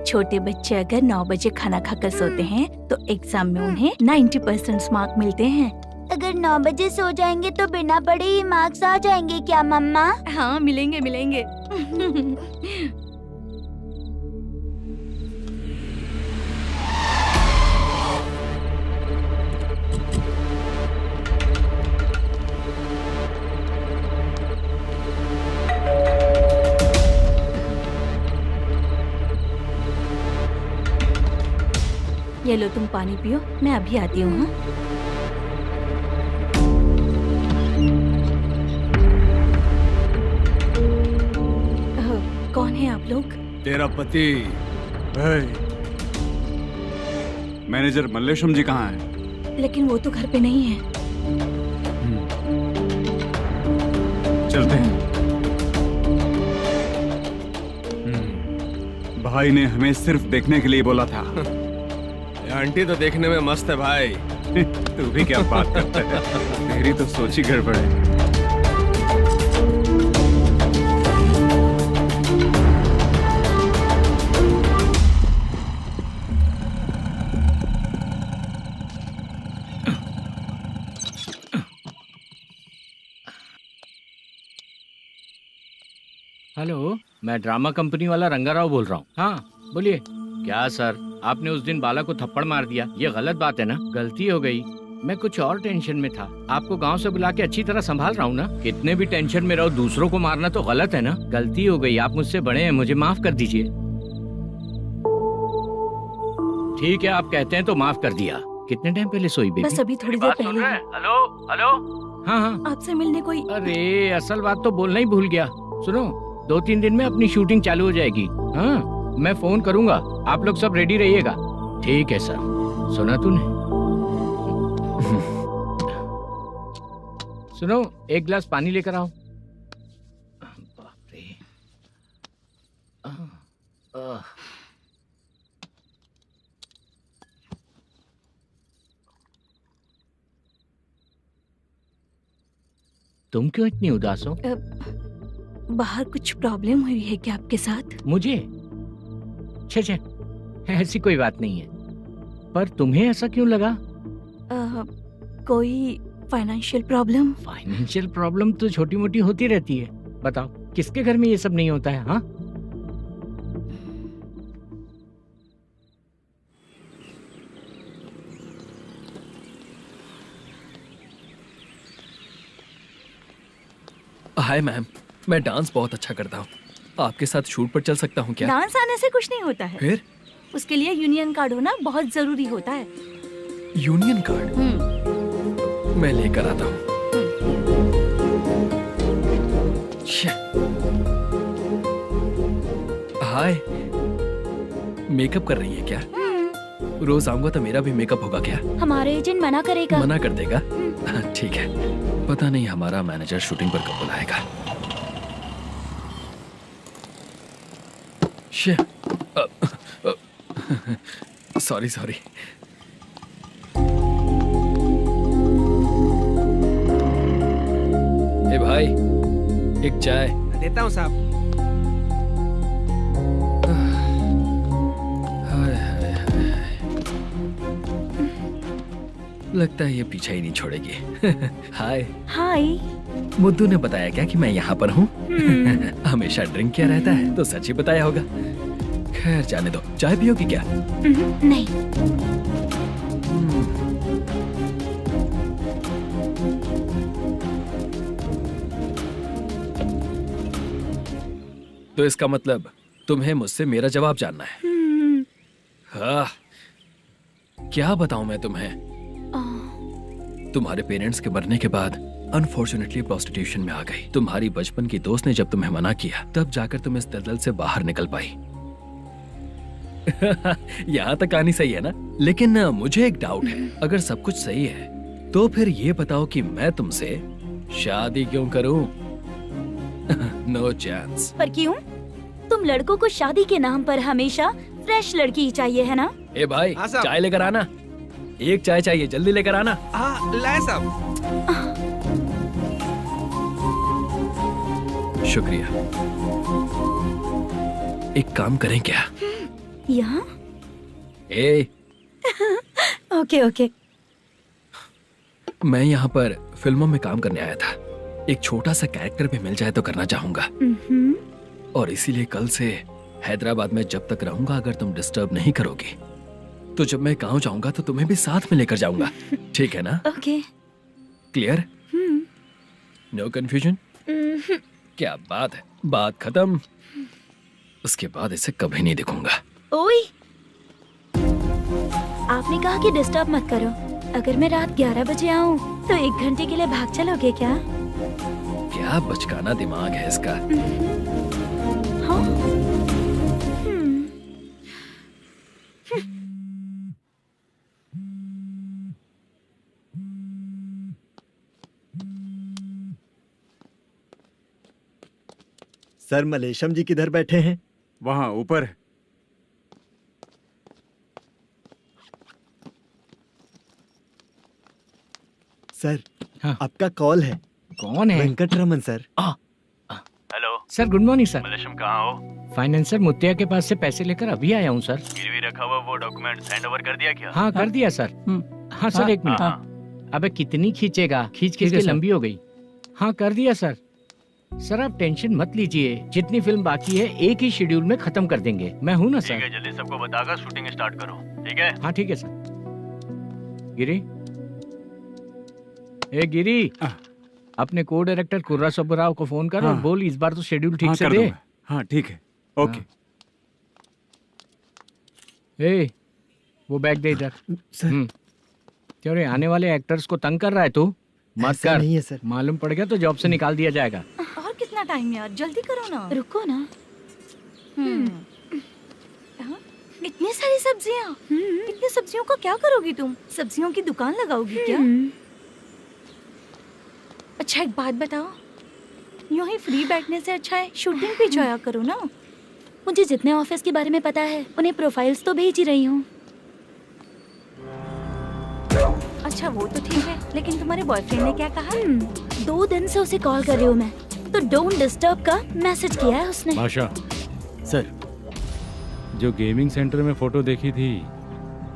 छोटे बच्चे अगर 9 बजे खाना खाकर सोते हैं तो एग्जाम में उन्हें 90% मार्क मिलते हैं। अगर 9 बजे सो जाएंगे तो बिना पढ़े ही मार्क्स आ जाएंगे क्या मम्मा? हाँ, मिलेंगे मिलेंगे। ये लो, तुम पानी पियो, मैं अभी आती हूँ। हाँ, कौन है आप लोग? तेरा पति। मैनेजर मल्लेशम जी कहाँ हैं? लेकिन वो तो घर पे नहीं है। चलते हैं। भाई ने हमें सिर्फ देखने के लिए बोला था। आंटी तो देखने में मस्त है भाई। तू भी क्या बात करता है? तेरी तो सोच ही गड़बड़ है। हेलो, मैं ड्रामा कंपनी वाला रंगाराव बोल रहा हूँ। हाँ बोलिए। क्या सर, आपने उस दिन बाला को थप्पड़ मार दिया, ये गलत बात है ना? गलती हो गई, मैं कुछ और टेंशन में था। आपको गांव से बुला के अच्छी तरह संभाल रहा हूँ ना। कितने भी टेंशन में रहो, दूसरों को मारना तो गलत है ना। गलती हो गई, आप मुझसे बड़े हैं, मुझे माफ कर दीजिए। ठीक है, आप कहते हैं तो माफ कर दिया। कितने टाइम पहले सोई बेबी? बस अभी थोड़ी देर पहले ही। Hello hello. हाँ हाँ, आपसे मिलने कोई। अरे असल बात तो बोलना ही भूल गया। सुनो, 2-3 दिन में अपनी शूटिंग चालू हो जाएगी। हाँ, मैं फोन करूंगा, आप लोग सब रेडी रहिएगा। ठीक है सर। सुना तूने? सुनो, एक गिलास पानी लेकर आओ। बाप रे। तुम क्यों इतनी उदास हो? बाहर कुछ प्रॉब्लम हुई है क्या आपके साथ? मुझे? छे, ऐसी कोई बात नहीं है। पर तुम्हें ऐसा क्यों लगा? कोई फाइनेंशियल प्रॉब्लम? फाइनेंशियल प्रॉब्लम तो छोटी मोटी होती रहती है। बताओ, किसके घर में ये सब नहीं होता है? हाँ, हाय मैम, मैं डांस बहुत अच्छा करता हूँ। आपके साथ शूट पर चल सकता हूँ क्या? डांस आने से कुछ नहीं होता है। फिर? उसके लिए यूनियन कार्ड होना बहुत जरूरी होता है। Union card? मैं लेकर आता हूँ। हाय, मेकअप कर रही है क्या? रोज आऊंगा तो मेरा भी मेकअप होगा क्या? हमारे एजेंट मना करेगा। मना कर देगा? ठीक है, पता नहीं हमारा मैनेजर शूटिंग पर कब बुलाएगा। सॉरी। ए भाई, एक चाय। देता हूँ साहब। लगता है ये पीछा ही नहीं छोड़ेगी। हाय। हाय। मुद्दू ने बताया क्या कि मैं यहाँ पर हूँ? हमेशा ड्रिंक किया रहता है तो सच ही बताया होगा। खैर जाने दो, चाय पियोगी क्या? नहीं। तो इसका मतलब तुम्हें मुझसे मेरा जवाब जानना है? हाँ, क्या बताऊं मैं तुम्हें? तुम्हारे पेरेंट्स के मरने के बाद अनफॉर्चुनेटली प्रोस्टिट्यूशन में आ गई। तुम्हारी बचपन की दोस्त ने जब तुम्हें मना किया, तब जाकर तुम इस दलदल से बाहर निकल पाई। यहाँ तक कहानी सही है ना? लेकिन मुझे एक डाउट है। अगर सब कुछ सही है तो फिर ये बताओ कि मैं तुमसे शादी क्यों करूं? No chance. पर क्यों? तुम लड़कों को शादी के नाम पर हमेशा फ्रेश लड़की ही चाहिए, है ना? ए भाई, चाय लेकर आना। एक चाय चाहिए, जल्दी लेकर आना। हाँ, लाए साहब। शुक्रिया। एक काम करें क्या? यहाँ? ए, ओके। मैं यहाँ पर फिल्मों में काम करने आया था। एक छोटा सा कैरेक्टर भी मिल जाए तो करना चाहूंगा। और इसीलिए कल से हैदराबाद में जब तक रहूंगा, अगर तुम डिस्टर्ब नहीं करोगी तो जब मैं गांव जाऊंगा तो तुम्हें भी साथ में लेकर जाऊंगा। ठीक है ना? ओके। क्लियर? No confusion? क्या बात है, बात खत्म। उसके बाद इसे कभी नहीं दिखूंगा। ओए, आपने कहा कि डिस्टर्ब मत करो। अगर मैं रात 11 बजे आऊं तो 1 घंटे के लिए भाग चलोगे क्या? क्या बचकाना दिमाग है इसका। हाँ? सर, मलेशम जी किधर बैठे हैं? वहाँ ऊपर। सर, हाँ। आपका कॉल है। कौन है? Venkataraman sir. Hello sir, good morning sir. Malesham, कहाँ हो? फाइनेंसर मुत्तिया के पास से पैसे लेकर अभी आया हूँ सर। गिरवी रखा हुआ वो डॉक्यूमेंट हैंड ओवर कर दिया क्या? हाँ, कर दिया सर। हाँ सर, एक मिनट। अबे कितनी खींचेगा, खींच के लंबी हो गई। हाँ, कर दिया सर। सर आप टेंशन मत लीजिए, जितनी फिल्म बाकी है एक ही शेड्यूल में खत्म कर देंगे। मैं हूँ ना ठीक है, सर। जल्दी सबको बताकर शूटिंग स्टार्ट करो, ठीक है? हाँ ठीक है सर। गिरी, ए गिरी, अपने को डायरेक्टर कुर्रा सुब्बराव को फोन कर और हाँ। बोल इस बार तो शेड्यूल ठीक हाँ, से कर दे। दूंगा। हाँ ठीक है, ओके। ए, वो बैग दे इधर। सर क्यों रे, आने वाले एक्टर्स को तंग कर रहा है तू? मत ऐसा कर, नहीं है सर। मालूम पड़ गया तो जॉब से निकाल दिया जाएगा। और कितना टाइम यार, जल्दी करो ना। रुको ना। हाँ? इतनी सारी सब्जियाँ, इतनी सब्जियों का क्या करोगी तुम? सब्जियों की दुकान लगाओगी क्या? अच्छा एक बात बताओ, यूं ही फ्री बैठने से अच्छा है शूटिंग भी जाया करो ना। मुझे जितने ऑफिस के बारे में पता है उन्हें प्रोफाइल्स तो भेज ही रही हूँ। अच्छा वो तो ठीक है, लेकिन तुम्हारे बॉयफ्रेंड ने क्या कहा? 2 दिन से उसे कॉल कर रही हूँ मैं, तो डोंट डिस्टर्ब का मैसेज किया है उसने। बादशाह, सर जो गेमिंग सेंटर में फोटो देखी थी,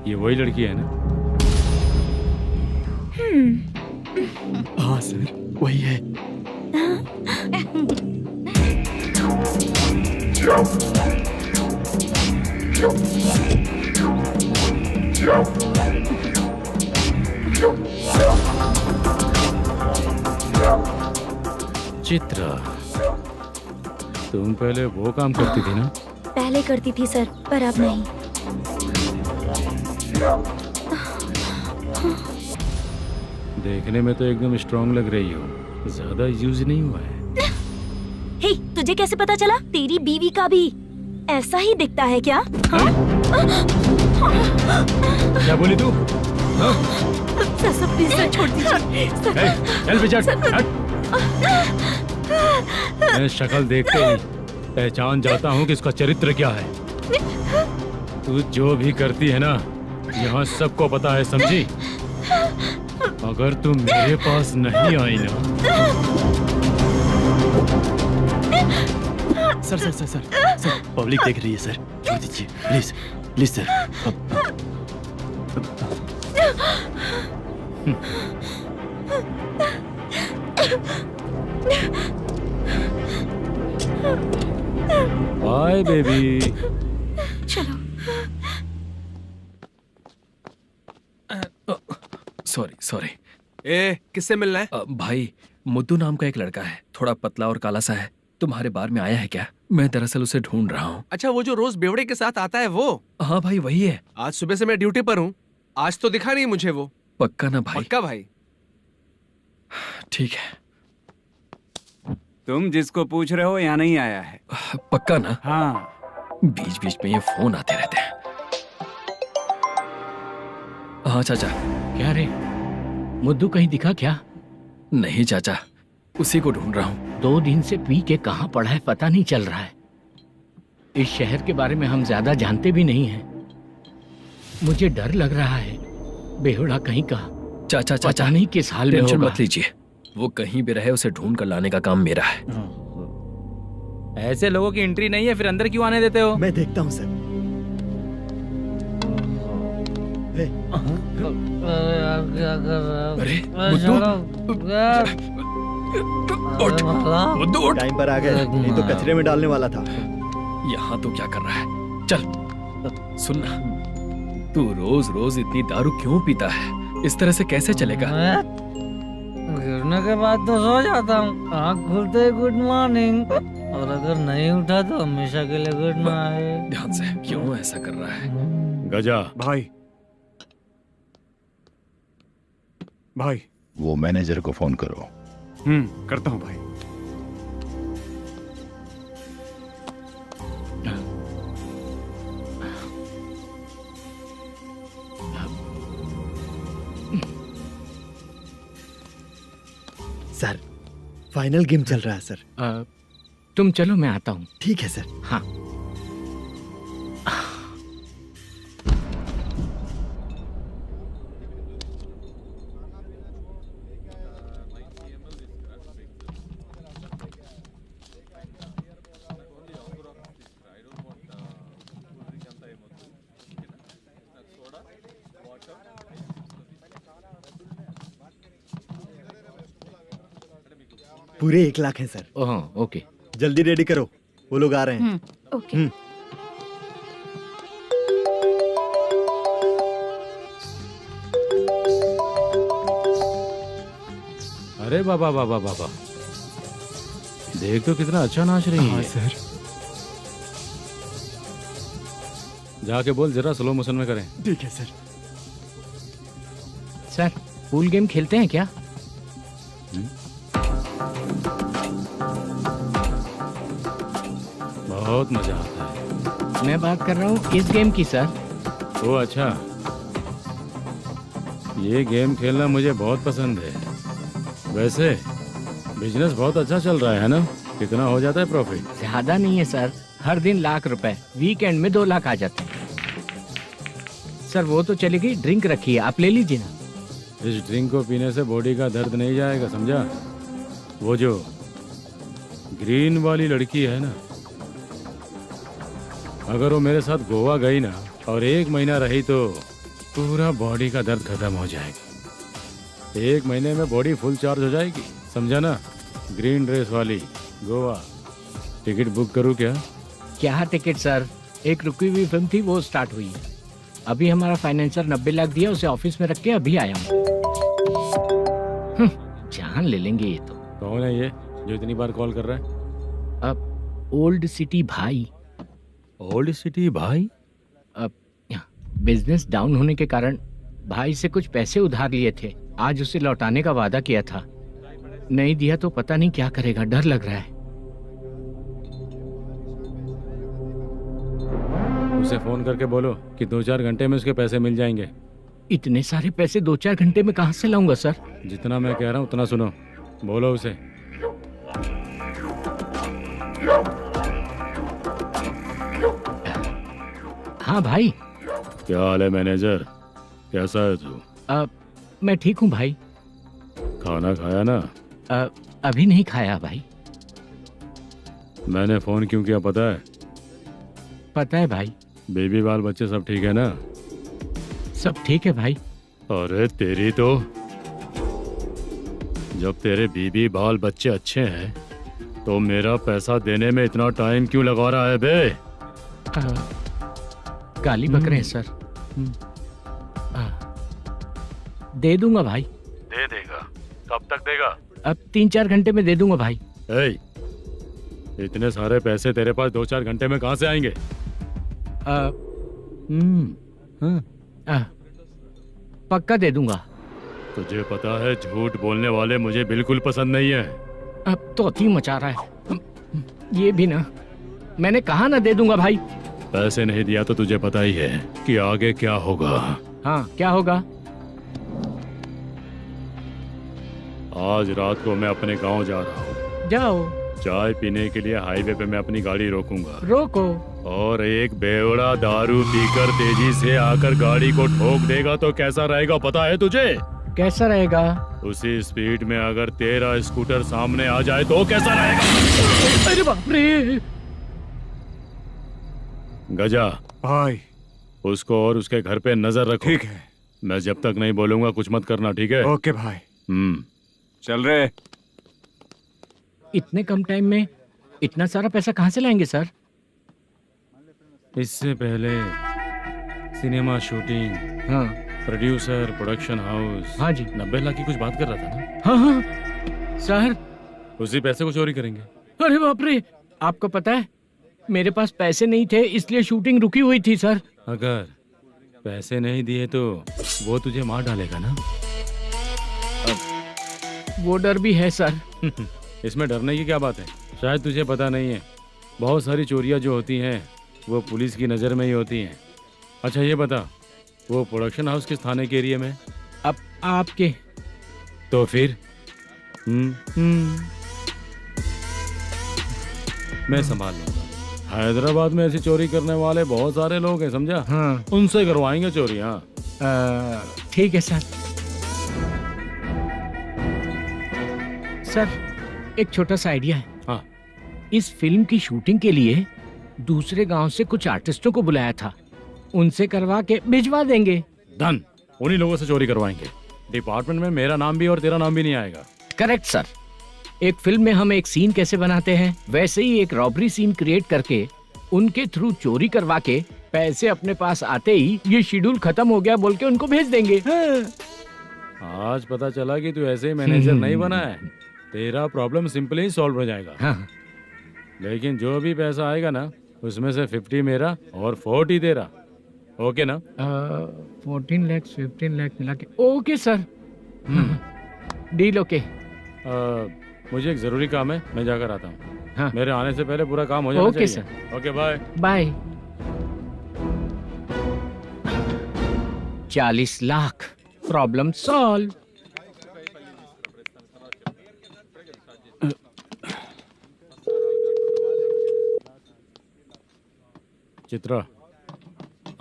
ये वही लड़की है ना? हाँ सर वही है। चित्रा, तुम पहले वो काम करती थी ना? पहले करती थी सर, पर अब नहीं। देखने में तो एकदम स्ट्रांग लग रही हो, ज्यादा यूज नहीं हुआ है। हे, तुझे कैसे पता चला? तेरी बीवी का भी ऐसा ही दिखता है क्या? हाँ? क्या बोली तू? सर प्लीज सर छोड़ दीजिए। चल विजय, हट। मैं शक्ल देखते ही पहचान जाता हूँ कि इसका चरित्र क्या है। तू जो भी करती है ना, यहाँ सबको पता है, समझी? अगर तू मेरे पास नहीं आई ना। Sir sir sir sir sir public देख रही है सर, छोड़ दीजिए please please sir. Bye baby. चलो। Sorry sorry. ए, किससे मिलना है? भाई, मुद्दू नाम का एक लड़का है, थोड़ा पतला और काला सा है, तुम्हारे बार में आया है क्या? मैं दरअसल उसे ढूंढ रहा हूँ। अच्छा, वो जो रोज बेवड़े के साथ आता है वो? हाँ भाई वही है। आज सुबह से मैं ड्यूटी पर हूँ, आज तो दिखा नहीं मुझे वो। पक्का ना भाई? पक्का भाई। ठीक है। तुम जिसको पूछ रहे हो यहाँ नहीं आया है। पक्का ना? हाँ। बीच बीच में ये फोन आते रहते हैं। हाँ चाचा। क्या रे, मुद्दू कहीं दिखा क्या? नहीं चाचा, उसी को ढूंढ रहा हूँ। 2 दिन से पी के कहाँ पड़ा है पता नहीं चल रहा है। इस शहर के बारे में हम ज्यादा जानते भी नहीं हैं। मुझे डर लग रहा है, बेहुड़ा कहीं का। चाचा चाचा पता नहीं किस हाल में टेंशन होगा। मत लीजिए, वो कहीं भी रहे उसे ढूंढ कर लाने का काम मेरा है। ऐसे लोगों की एंट्री नहीं है, फिर अंदर क्यों आने देते हो? मैं देखता हूँ सर। अरे मुद्दू उठ। टाइम पर आ गए, नहीं तो कचरे में डालने वाला था। यहाँ तो क्या कर रहा है? चल सुनना, तू रोज रोज इतनी दारू क्यों पीता है? इस तरह से कैसे चलेगा? गिरने के बाद तो सो जाता हूँ, आँख खुलते ही गुड मॉर्निंग, और अगर नहीं उठा तो हमेशा के लिए गुड नाइट। ध्यान से, क्यों ऐसा कर रहा है? गजा भाई, भाई वो मैनेजर को फोन करो। करता हूँ भाई। सर फाइनल गेम चल रहा है सर। तुम चलो, मैं आता हूँ। ठीक है सर। हाँ। पूरे 1 लाख हैं सर। Oh okay. जल्दी रेडी करो, वो लोग आ रहे हैं। ओके। अरे बाबा बाबा बाबा, देख तो कितना अच्छा नाच रही है। सर। जाके बोल जरा स्लो मोशन में करें। ठीक है सर। सर पूल गेम खेलते हैं क्या? बहुत मजा आता है। मैं बात कर रहा हूँ इस गेम की सर। ओ अच्छा, ये गेम खेलना मुझे बहुत पसंद है। वैसे बिजनेस बहुत अच्छा चल रहा है ना? कितना हो जाता है प्रॉफिट? ज्यादा नहीं है सर, हर दिन लाख रुपए, वीकेंड में 2 लाख आ जाते हैं। सर वो तो चलेगी, ड्रिंक रखी है, आप ले लीजिए ना। इस ड्रिंक को पीने से बॉडी का दर्द नहीं जाएगा, समझा? वो जो ग्रीन वाली लड़की है ना, अगर वो मेरे साथ गोवा गई ना और 1 महीना रही तो पूरा बॉडी का दर्द खत्म हो जाएगा। 1 महीने में बॉडी फुल चार्ज हो जाएगी, समझा ना? ग्रीन ड्रेस वाली गोवा। टिकट बुक करूँ क्या? क्या टिकट सर, एक रुकी हुई फिल्म थी वो स्टार्ट हुई है। अभी हमारा फाइनेंसर 90 लाख दिया, उसे ऑफिस में रख के अभी आया हूँ। जान ले लेंगे ये तो। कौन है ये जो इतनी बार कॉल कर रहा है? अब ओल्ड सिटी भाई। ओल्ड सिटी भाई? अब बिजनेस डाउन होने के कारण भाई से कुछ पैसे उधार लिए थे, आज उसे लौटाने का वादा किया था। नहीं दिया तो पता नहीं क्या करेगा, डर लग रहा है। उसे फोन करके बोलो कि 2-4 घंटे में उसके पैसे मिल जाएंगे। इतने सारे पैसे 2-4 घंटे में कहाँ से लाऊंगा सर? जितना मैं कह रहा हूँ उतना सुनो, बोलो उसे। हाँ भाई। क्या हाल है मैनेजर, कैसा है तू? मैं ठीक हूँ भाई। खाना खाया ना? अभी नहीं खाया भाई। मैंने फोन क्यों किया पता है? पता है भाई। बेबी बाल बच्चे सब ठीक है ना? सब ठीक है भाई। अरे तेरी तो, जब तेरे बीबी बाल बच्चे अच्छे हैं तो मेरा पैसा देने में इतना टाइम क्यों लगा रहा है बे? गाली बक रहे हैं सर। दे दूंगा भाई। दे देगा? कब तक देगा? अब 3-4 घंटे में दे दूंगा भाई। इतने सारे पैसे तेरे पास 2-4 घंटे में कहाँ से आएंगे? पक्का दे दूंगा। तुझे पता है झूठ बोलने वाले मुझे बिल्कुल पसंद नहीं है। अब तो अति मचा रहा है ये भी ना। मैंने कहा ना दे दूंगा भाई। पैसे नहीं दिया तो तुझे पता ही है कि आगे क्या होगा। हाँ क्या होगा? आज रात को मैं अपने गांव जा रहा हूँ। जाओ। चाय पीने के लिए हाईवे पे मैं अपनी गाड़ी रोकूंगा। रोको। और एक बेवड़ा दारू पीकर तेजी से आकर गाड़ी को ठोक देगा तो कैसा रहेगा पता है तुझे? कैसा रहेगा? उसी स्पीड में अगर तेरा स्कूटर सामने आ जाए तो कैसा रहेगा? अरे बाप रे। गजा भाई, उसको और उसके घर पे नजर रखो। ठीक है। मैं जब तक नहीं बोलूंगा कुछ मत करना, ठीक है? ओके भाई। चल रहे। इतने कम टाइम में इतना सारा पैसा कहाँ से लाएंगे सर? इससे पहले सिनेमा शूटिंग, हाँ, प्रोड्यूसर, प्रोडक्शन हाउस। हाँ जी। 90 लाख की कुछ बात कर रहा था ना? हाँ हाँ सर। उसी पैसे को चोरी करेंगे। अरे बाप रे, आपको पता है मेरे पास पैसे नहीं थे इसलिए शूटिंग रुकी हुई थी सर। अगर पैसे नहीं दिए तो वो तुझे मार डालेगा ना? वो डर भी है सर। इसमें डरने की क्या बात है? शायद तुझे पता नहीं है, बहुत सारी चोरियां जो होती हैं वो पुलिस की नज़र में ही होती हैं। अच्छा ये बता, वो प्रोडक्शन हाउस किस थाने के एरिया में? अब आपके। तो फिर मैं संभाल लूंगा। हैदराबाद में ऐसी चोरी करने वाले बहुत सारे लोग हैं, समझा? हाँ। उनसे करवाएंगे चोरी। हाँ ठीक है सर। सर एक छोटा सा आइडिया है। हाँ। इस फिल्म की शूटिंग के लिए दूसरे गांव से कुछ आर्टिस्टों को बुलाया था, उनसे करवा के भिजवा देंगे। डन, उन्हीं लोगों से चोरी करवाएंगे। डिपार्टमेंट में मेरा नाम भी और तेरा नाम भी नहीं आएगा। Correct sir. एक फिल्म में हम एक सीन कैसे बनाते हैं, वैसे ही एक रॉबरी सीन क्रिएट करके उनके थ्रू चोरी करवा के पैसे अपने पास आते ही ये शेड्यूल खत्म हो गया बोल के उनको भेज देंगे। आज पता चला कि तू ऐसे ही मैनेजर नहीं बना है, तेरा प्रॉब्लम सिंपली ही सॉल्व हो जाएगा। हाँ। लेकिन जो भी पैसा आएगा ना उसमें से 50 मेरा और 40 तेरा, ओके ना? 14 लाख 15 लाख मिला के ओके सर। Deal okay. मुझे एक जरूरी काम है, मैं जाकर आता हूँ। हाँ। मेरे आने से पहले पूरा काम हो जाना ओके चाहिए। Sir. Okay bye bye. 40 lakh problem solve. Chitra,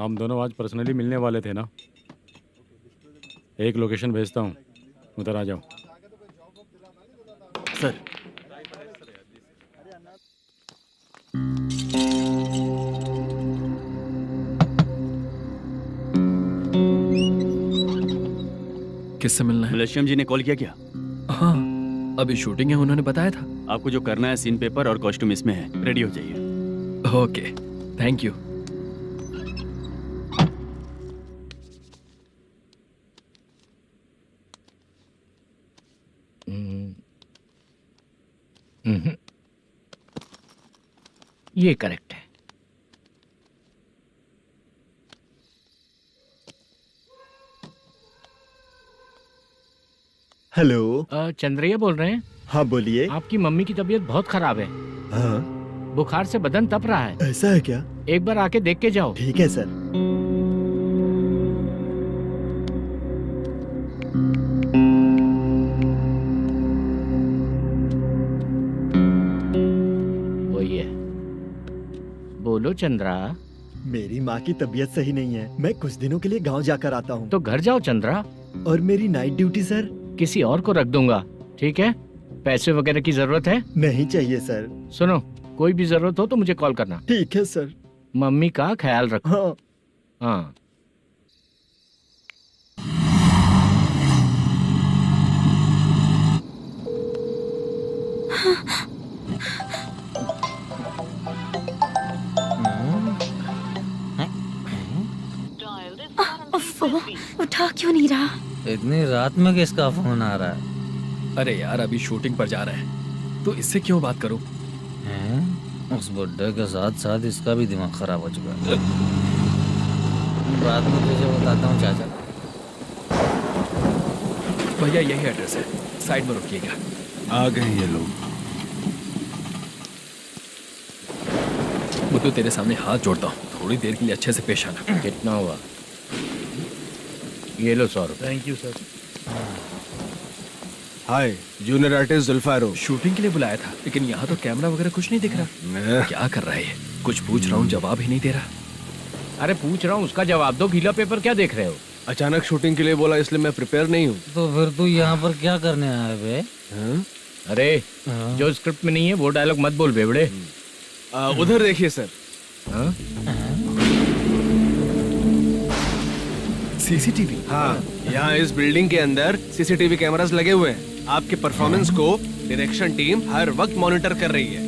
हम दोनों आज पर्सनली मिलने वाले थे ना? एक लोकेशन भेजता हूँ, उधर आ जाओ। सर किससे मिलना है? मलेशियम जी ने कॉल किया क्या? हाँ, अभी शूटिंग है, उन्होंने बताया था। आपको जो करना है सीन पेपर और कॉस्ट्यूम इसमें है, रेडी हो जाइए। Okay, thank you. ये करेक्ट है। हेलो। चंद्रैया बोल रहे हैं? हाँ बोलिए। आपकी मम्मी की तबीयत बहुत खराब है। हाँ। बुखार से बदन तप रहा है। ऐसा है क्या? एक बार आके देख के जाओ। ठीक है सर। वही है। बोलो चंद्रा। मेरी माँ की तबीयत सही नहीं है, मैं कुछ दिनों के लिए गांव जाकर आता हूँ। तो घर जाओ चंद्रा। और मेरी नाइट ड्यूटी सर? किसी और को रख दूंगा, ठीक है? पैसे वगैरह की जरूरत है? नहीं चाहिए सर। सुनो, कोई भी जरूरत हो तो मुझे कॉल करना। ठीक है सर। मम्मी का ख्याल रखो। हाँ। हाँ। उठा क्यों नहीं रहा? इतनी रात में किसका फोन आ रहा है? अरे यार, अभी शूटिंग पर जा रहे हैं, तो इससे क्यों बात करूं? उस बुड्ढे के साथ साथ इसका भी दिमाग खराब हो चुका है। बाद में तुझे बताता हूँ चाचा। भैया यही एड्रेस है, साइड में रुकिएगा। आ गए ये लोग। वो तो तेरे सामने हाथ जोड़ता हूँ, थोड़ी देर के लिए अच्छे से पेश आना। कितना हुआ? ये लो 100 रुपए। Thank you sir. Hi, junior artist जुल्फारो। शूटिंग के लिए बुलाया था, लेकिन यहाँ तो कैमरा वगैरह कुछ नहीं दिख रहा। क्या कर रहा है ये? कुछ पूछ रहा हूँ, जवाब ही नहीं दे रहा। अरे पूछ रहा हूँ, उसका जवाब दो। गीला पेपर क्या देख रहे हो? अचानक शूटिंग के लिए बोला, इसलिए मैं प्रिपेयर नहीं हूँ। तो फिर तू यहाँ पर क्या करने आया बे? अरे जो स्क्रिप्ट में नहीं है वो डायलॉग मत बोल बेवड़े। उधर देखिए सर। सीसीटीवी? हाँ, यहाँ इस बिल्डिंग के अंदर सीसीटीवी कैमरास लगे हुए हैं। आपके परफॉर्मेंस को डायरेक्शन टीम हर वक्त मॉनिटर कर रही है।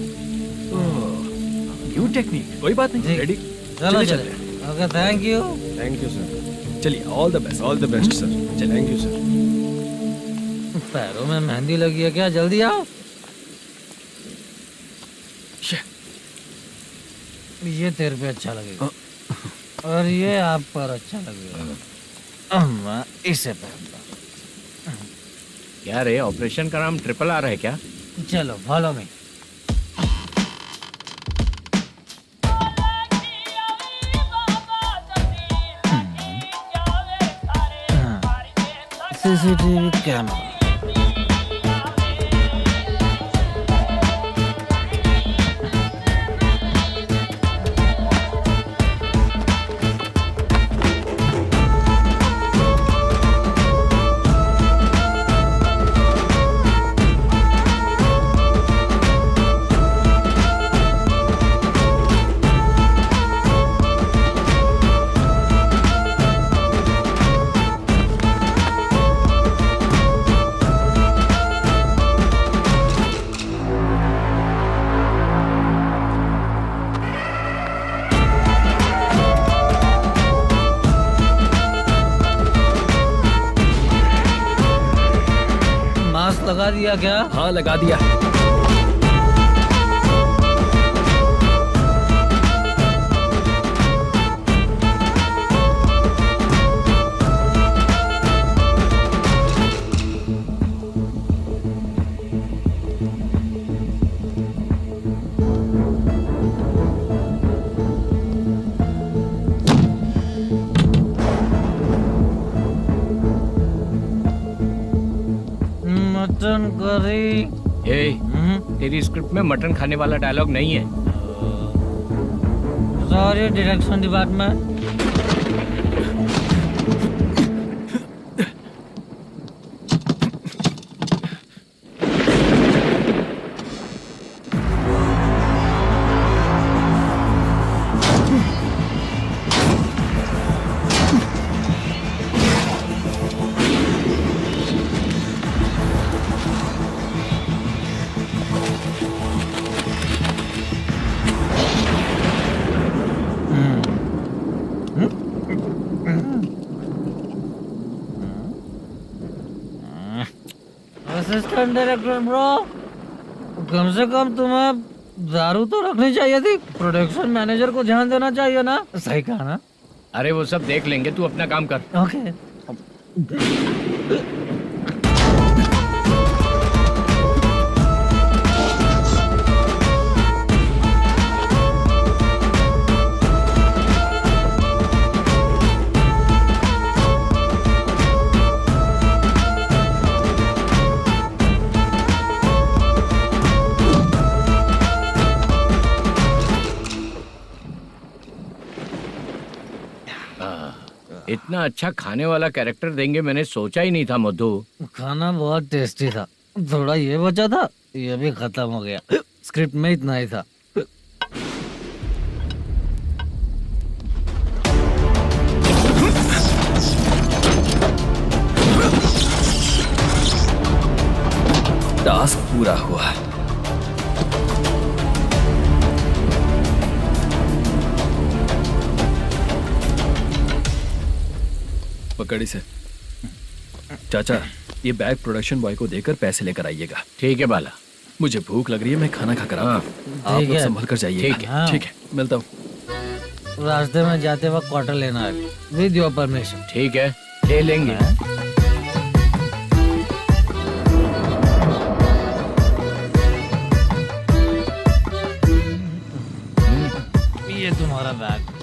न्यू टेक्निक, कोई बात नहीं। रेडी? चलो चले। Okay, thank you. Thank you sir. चलिए, all the best. All the best sir. Thank you sir. पैरों में मेहंदी लगी है क्या? जल्दी आओ। ये तेरे पे अच्छा लगेगा और ये आप पर अच्छा लगेगा। मैं इसे पहनता। क्या रे, ऑपरेशन का नाम ट्रिपल आर है क्या? चलो फॉलो मी। CCTV camera. लगा दिया क्या? हाँ लगा दिया। Mutton curry. तेरी स्क्रिप्ट में मटन खाने वाला डायलॉग नहीं है। Sorry direction department. Assistant director bro, कम से कम तुम्हें दारू तो रखनी चाहिए थी। प्रोडक्शन मैनेजर को ध्यान देना चाहिए ना। सही कहा ना? अरे वो सब देख लेंगे, तू अपना काम कर। ओके। इतना अच्छा खाने वाला कैरेक्टर देंगे मैंने सोचा ही नहीं था मधु। खाना बहुत टेस्टी था। थोड़ा ये बचा था, ये भी खत्म हो गया। स्क्रिप्ट में इतना ही था। टास्क पूरा हुआ। पकड़ी से। चाचा, ये बैग प्रोडक्शन बॉय को देकर पैसे लेकर आइएगा। ठीक है बाला। मुझे भूख लग रही है, मैं खाना खाकर आता हूँ। आप लोग संभल कर जाइए। ठीक है। ठीक है, मिलता हूँ। रास्ते में जाते वक्त क्वार्टर लेना है, विद योर परमिशन। ठीक है, ले लेंगे। ये तुम्हारा बैग।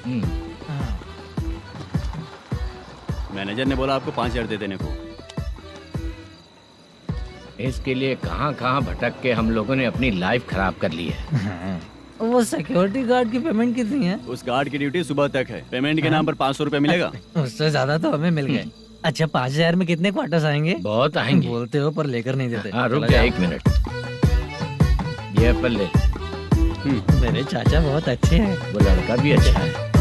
मैनेजर ने बोला आपको 5,000 दे देने को। इसके लिए कहाँ कहाँ भटक के हम लोगों ने अपनी लाइफ खराब कर ली है। वो सिक्योरिटी गार्ड की पेमेंट कितनी है? उस गार्ड की ड्यूटी सुबह तक है। पेमेंट के नाम पर 500 रुपए मिलेगा। उससे ज्यादा तो हमें मिल गए। अच्छा, 5,000 में कितने क्वार्टर्स आएंगे? बहुत आएंगे। बोलते हो पर लेकर नहीं देते। हाँ रुक जा 1 मिनट। ये एप्पल ले। मेरे चाचा बहुत अच्छे हैं। वो लड़का भी अच्छा है।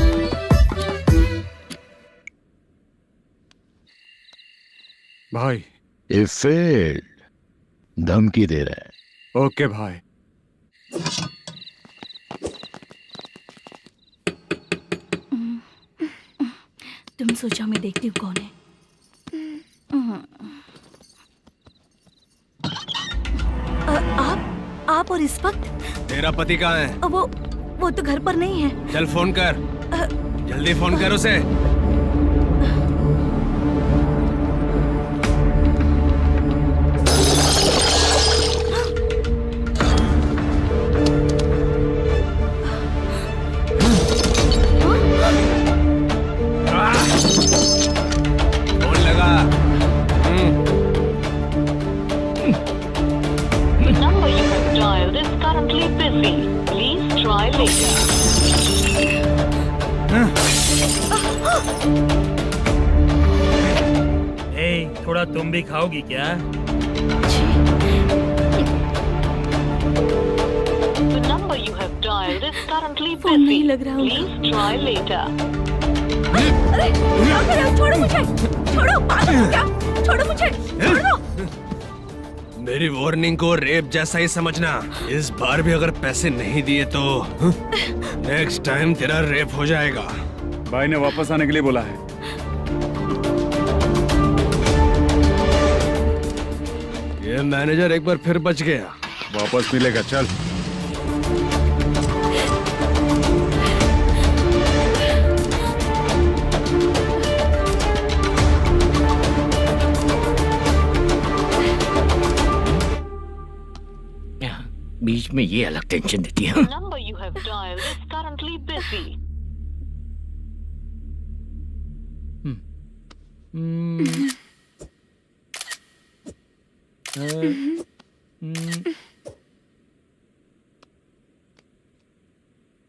भाई ये फेल्ड धमकी दे रहा है। ओके भाई। तुम सोचो, मैं देखती हूँ कौन है। आप और इस वक्त? तेरा पति कहाँ है? वो तो घर पर नहीं है। चल फोन कर, जल्दी फोन कर उसे। फोन लगा। The number you have dialed is currently busy. Please try later. थोड़ा तुम भी खाओगी क्या? The number you have dialed is currently phone busy. नहीं लग रहा Please try later. अरे क्या कर रहे हो? छोड़ो मुझे, छोड़ो। पागल हो क्या? छोड़ो मुझे, छोड़ो। मेरी वार्निंग को रेप जैसा ही समझना। इस बार भी अगर पैसे नहीं दिए तो नेक्स्ट टाइम तेरा रेप हो जाएगा। भाई ने वापस आने के लिए बोला है। ये मैनेजर एक बार फिर बच गया। वापस मिलेगा, चल। बीच में ये अलग टेंशन देती है। Number you have dialed is currently busy.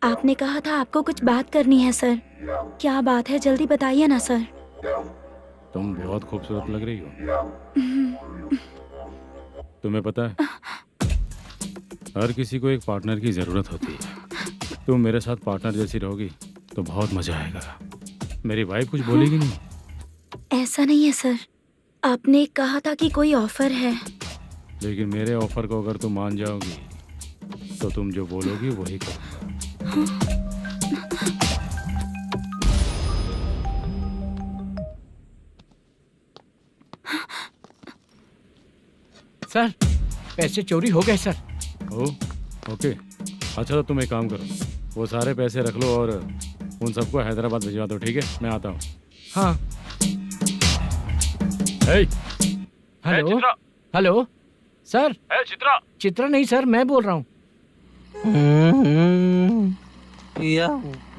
आपने कहा था आपको कुछ बात करनी है सर। क्या बात है, जल्दी बताइए ना सर। तुम बहुत खूबसूरत लग रही हो। तुम्हें पता है, हर किसी को एक पार्टनर की जरूरत होती है। तुम मेरे साथ पार्टनर जैसी रहोगी तो बहुत मजा आएगा। मेरी वाइफ कुछ बोलेगी नहीं? ऐसा नहीं है सर, आपने कहा था कि कोई ऑफर है। लेकिन मेरे ऑफर को अगर तुम मान जाओगी तो तुम जो बोलोगी वही करूँगा। सर, पैसे चोरी हो गए सर। ओके, अच्छा तो तुम एक काम करो, वो सारे पैसे रख लो और उन सबको हैदराबाद भिजवा दो, ठीक है? मैं आता हूँ। हाँ। Hello hello sir. Chitra? Chitra नहीं सर, मैं बोल रहा हूँ। या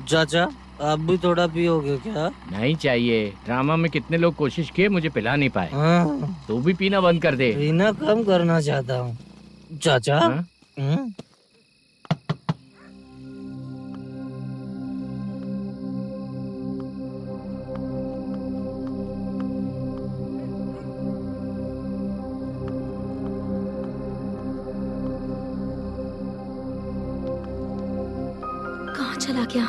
चाचा, आप भी थोड़ा पियोगे क्या? नहीं चाहिए। ड्रामा में कितने लोग कोशिश किए, मुझे पिला नहीं पाए। तू भी पीना बंद कर दे। पीना कम करना चाहता हूँ चाचा। कहाँ चला गया?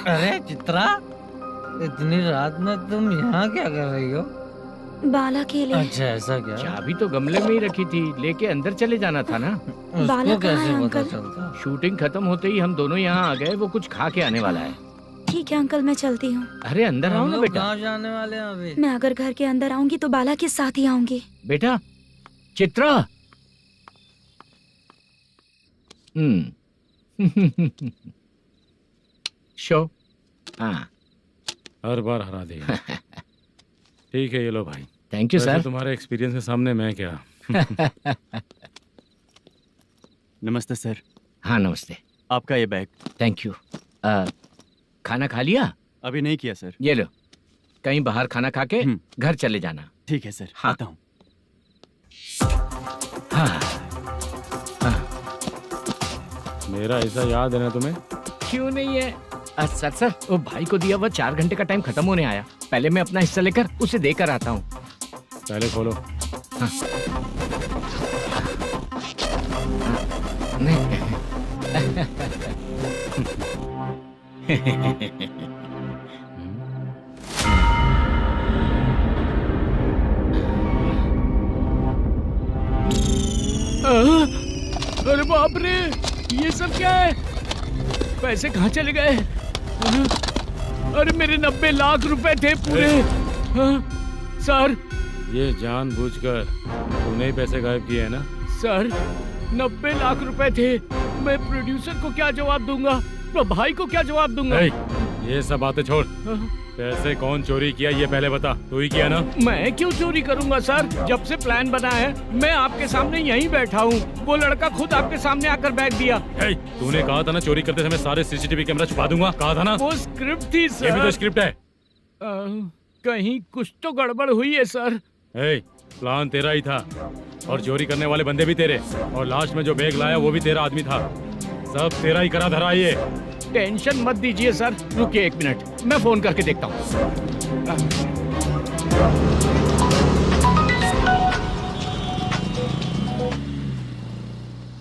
अरे चित्रा, इतनी रात में तुम यहाँ क्या कर रही हो? बाला के लिए। अच्छा ऐसा क्या? चाबी तो गमले में ही रखी थी, लेके अंदर चले जाना था ना। बाला उसको कहाँ है कैसे पता अंकल? चलता? शूटिंग खत्म होते ही हम दोनों यहाँ आ गए। वो कुछ खा के आने वाला है। ठीक है अंकल, मैं चलती हूँ। अरे अंदर आओ हम ना लोग बेटा। कहाँ जाने वाले हैं अभी? मैं अगर घर के अंदर आऊंगी तो बाला के साथ ही आऊंगी। बेटा चित्रा। शो। हाँ, हर बार हरा देगा। ठीक है, ये लो भाई। थैंक यू वैसे सर। तुम्हारे एक्सपीरियंस के सामने मैं क्या। नमस्ते सर। हाँ नमस्ते। आपका ये बैग। Thank you. खाना खा लिया? अभी नहीं किया सर। ये लो, कहीं बाहर खाना खा के घर चले जाना। ठीक है सर। हाँ। आता हूँ। हाँ। मेरा ऐसा याद है ना तुम्हें? क्यों नहीं है सर। सर वो भाई को दिया हुआ 4 घंटे का टाइम खत्म होने आया। पहले मैं अपना हिस्सा लेकर उसे देकर आता हूँ। पहले खोलो। हाँ। अरे बाप रे, ये सब क्या है? पैसे कहाँ चले गए? अरे मेरे 90 लाख रुपए थे पूरे। सर, ये जानबूझकर तूने ही पैसे गायब किए हैं ना? सर 90 लाख रुपए थे। मैं प्रोड्यूसर को क्या जवाब दूंगा, तो भाई को क्या जवाब दूंगा? ये सब बातें छोड़। पैसे कौन चोरी किया ये पहले बता। तू ही किया ना? मैं क्यों चोरी करूंगा सर? जब से प्लान बना है मैं आपके सामने यहीं बैठा हूँ। वो लड़का खुद आपके सामने आकर बैग दिया। तूने कहा था ना चोरी करते समय सारे सीसीटीवी कैमरा छुपा दूंगा, कहा था ना? वो स्क्रिप्ट थी सर। ये भी तो स्क्रिप्ट है। कहीं कुछ तो गड़बड़ हुई है सर। प्लान तेरा ही था और चोरी करने वाले बंदे भी तेरे, और लास्ट में जो बैग लाया वो भी तेरा आदमी था। सब तेरा ही करा धरा। ये टेंशन मत दीजिए सर। रुकिए 1 मिनट, मैं फोन करके देखता हूँ।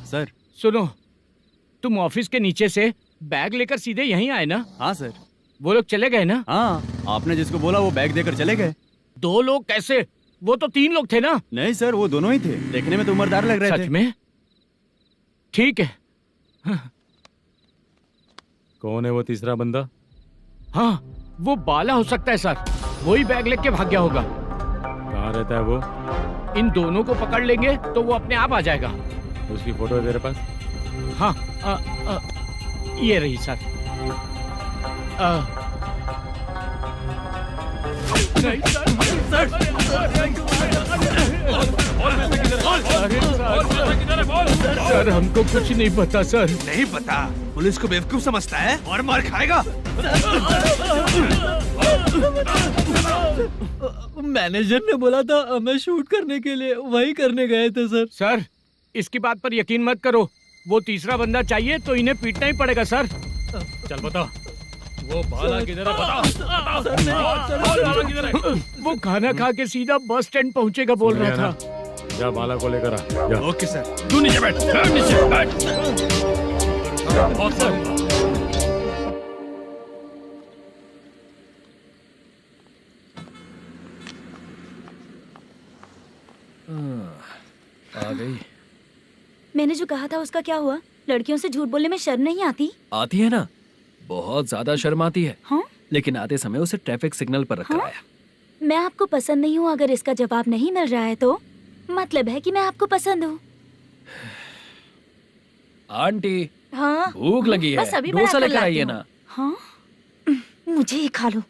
सर सुनो, तुम ऑफिस के नीचे से बैग लेकर सीधे यहीं आए ना? हाँ सर। वो लोग चले गए ना? हाँ, आपने जिसको बोला वो बैग देकर चले गए। 2 लोग कैसे? वो तो 3 लोग थे ना? नहीं सर, वो दोनों ही थे। देखने में तो उम्रदार लग रहे थे। सच में? ठीक है। कौन है वो तीसरा बंदा? हाँ, वो बाला हो सकता है सर। वही बैग लेके भाग गया होगा। कहाँ कहाँ रहता है वो? इन दोनों को पकड़ लेंगे तो वो अपने आप आ जाएगा। उसकी फोटो है तेरे पास? हाँ ये रही सर। नहीं सर हमको कुछ नहीं पता सर। नहीं पता? पुलिस को बेवकूफ समझता है और मार खाएगा। मैनेजर ने बोला था हमें शूट करने के लिए, वही करने गए थे सर। सर इसकी बात पर यकीन मत करो, वो तीसरा बंदा चाहिए तो इन्हें पीटना ही पड़ेगा सर। चल बता, वो बाला किधर है? बता। वो खाना खा के सीधा बस स्टैंड पहुंचेगा बोल रहा था। जा बाला को लेकर आ। जा। Okay sir. तू नीचे बैठ, नीचे बैठ। बहुत सर। आ गई। मैंने जो कहा था उसका क्या हुआ? लड़कियों से झूठ बोलने में शर्म नहीं आती? आती है ना, बहुत ज्यादा शर्म आती है। हाँ? लेकिन आते समय उसे ट्रैफिक सिग्नल पर रखकर आया। मैं आपको पसंद नहीं हूँ अगर इसका जवाब नहीं मिल रहा है तो मतलब है कि मैं आपको पसंद हूँ। आंटी हाँ भूख लगी है, बस अभी डोसा बनाकर लेकर लाती आइए हूँ। ना। हाँ मुझे ही खा लो।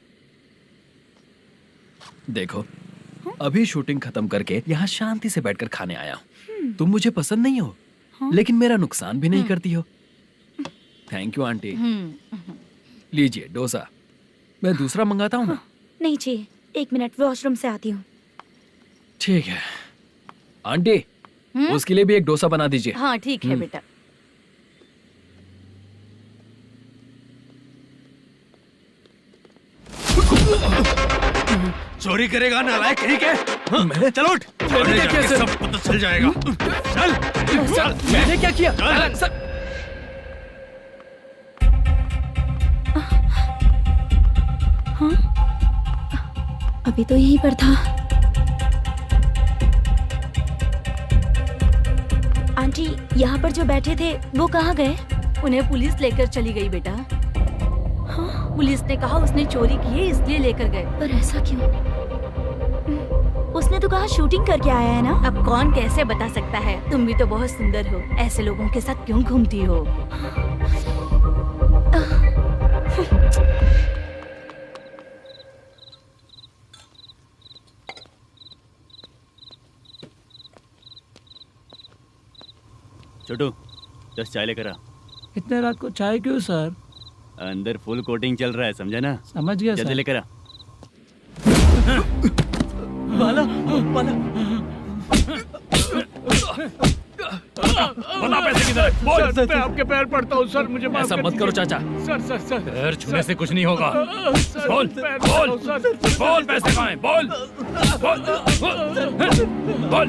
देखो अभी शूटिंग खत्म करके यहाँ शांति से बैठकर खाने आया हूँ। तुम मुझे पसंद नहीं हो, लेकिन मेरा नुकसान भी नहीं करती हो। Thank you aunty. लीजिए डोसा। मैं दूसरा मंगाता हूँ ना? नहीं चाहिए, 1 मिनट वॉशरूम से आती हूँ। ठीक है आंटी, उसके लिए भी एक डोसा बना दीजिए। हाँ ठीक है बेटा। चोरी करेगा नालायक कहीं के? मैंने चल उठ, मैंने क्या किया सर? सब पता चल जाएगा। चल सर मैंने क्या किया? सर हाँ अभी तो यहीं पर था। आंटी यहाँ पर जो बैठे थे वो कहाँ गए? उन्हें पुलिस लेकर चली गई बेटा। हाँ? पुलिस ने कहा उसने चोरी की है इसलिए लेकर गए। पर ऐसा क्यों? उसने तो कहा शूटिंग करके आया है ना। अब कौन कैसे बता सकता है? तुम भी तो बहुत सुंदर हो, ऐसे लोगों के साथ क्यों घूमती हो? छोटू 10 चाय लेकर आ। इतने रात को चाय क्यों सर? अंदर फुल कोटिंग चल रहा है, समझा ना? समझ गया जल्दी सर। लेकर आ। बाला बाला बता पैसे किधर है? बोल। सर मैं आपके पैर पड़ता हूँ सर, मुझे माफ ऐसा कर मत करो दीजिए। चाचा। सर सर सर पैर छूने से कुछ नहीं होगा। सर, बोल पैर बोल पड़ता हूँ, सर। बोल, पैसे कहाँ हैं? बोल बोल बोल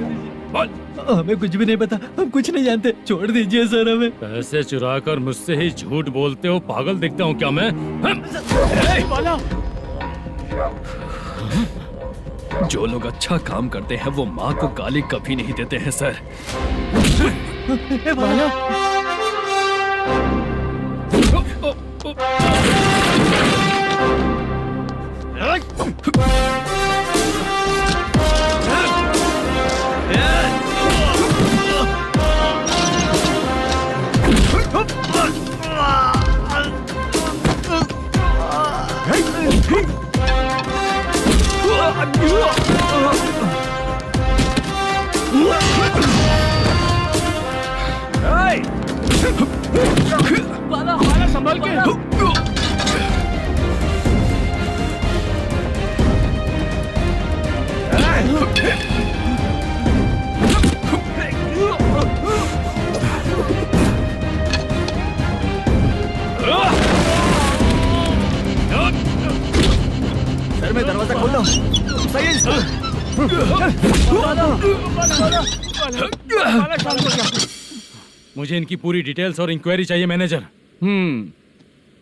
बोल। हमें कुछ भी नहीं पता, हम कुछ नहीं जानते, छोड़ दीजिए सर हमें। पैसे चुरा कर मुझसे ही झूठ बोलते हो? पागल दिखता हूँ क्या मैं? बाला जो लोग अच्छा काम करते हैं वो माँ को गाली कभी नहीं देते हैं सर। बाला बाला बाला संभल के। सर मैं दरवाजा खोल रहा हूँ। सही है। मुझे इनकी पूरी डिटेल्स और इंक्वायरी चाहिए मैनेजर।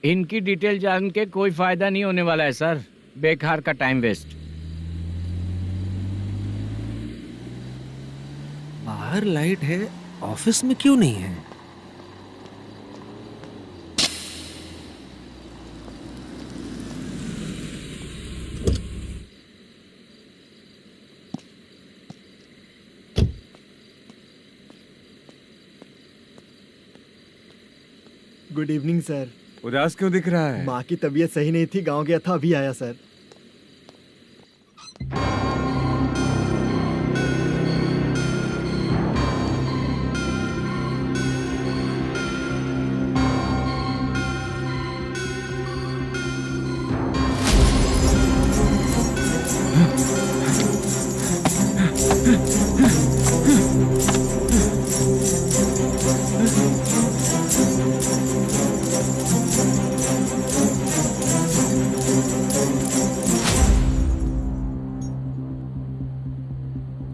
इनकी डिटेल जान के कोई फायदा नहीं होने वाला है सर, बेकार का टाइम वेस्ट। बाहर लाइट है, ऑफिस में क्यों नहीं है? Good evening sir. उदास क्यों दिख रहा है? माँ की तबीयत सही नहीं थी, गांव गया था, अभी आया सर।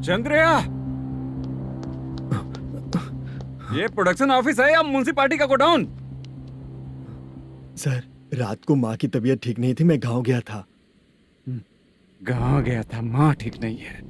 चंद्रया, ये प्रोडक्शन ऑफिस है या म्युनिसिपालिटी का गोडाउन? सर, रात को माँ की तबीयत ठीक नहीं थी, मैं गांव गया था। गांव गया था, माँ ठीक नहीं है।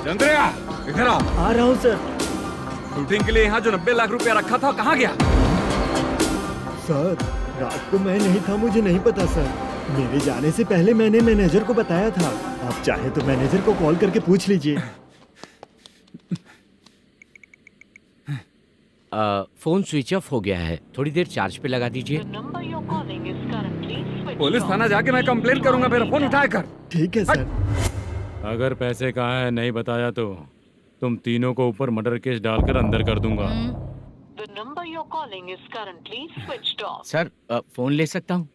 चंद्रया, इधर आ रहा हूँ सर। शूटिंग के लिए यहाँ जो 90 लाख रुपया रखा था, कहाँ गया? सर, रात को मैं नहीं था, मुझे नहीं पता सर। मेरे जाने से पहले मैंने मैनेजर को बताया था। आप चाहे तो मैनेजर को कॉल करके पूछ लीजिए। फोन स्विच ऑफ हो गया है, थोड़ी देर चार्ज पे लगा दीजिए। पुलिस थाना जाके मैं कंप्लेन करूंगा, मेरा फोन उठाया कर। ठीक है सर। अगर पैसे कहाँ है नहीं बताया तो तुम तीनों को ऊपर मर्डर केस डालकर अंदर कर दूंगा। The number you're calling is currently switched off. Sir, phone ले सकता हूँ?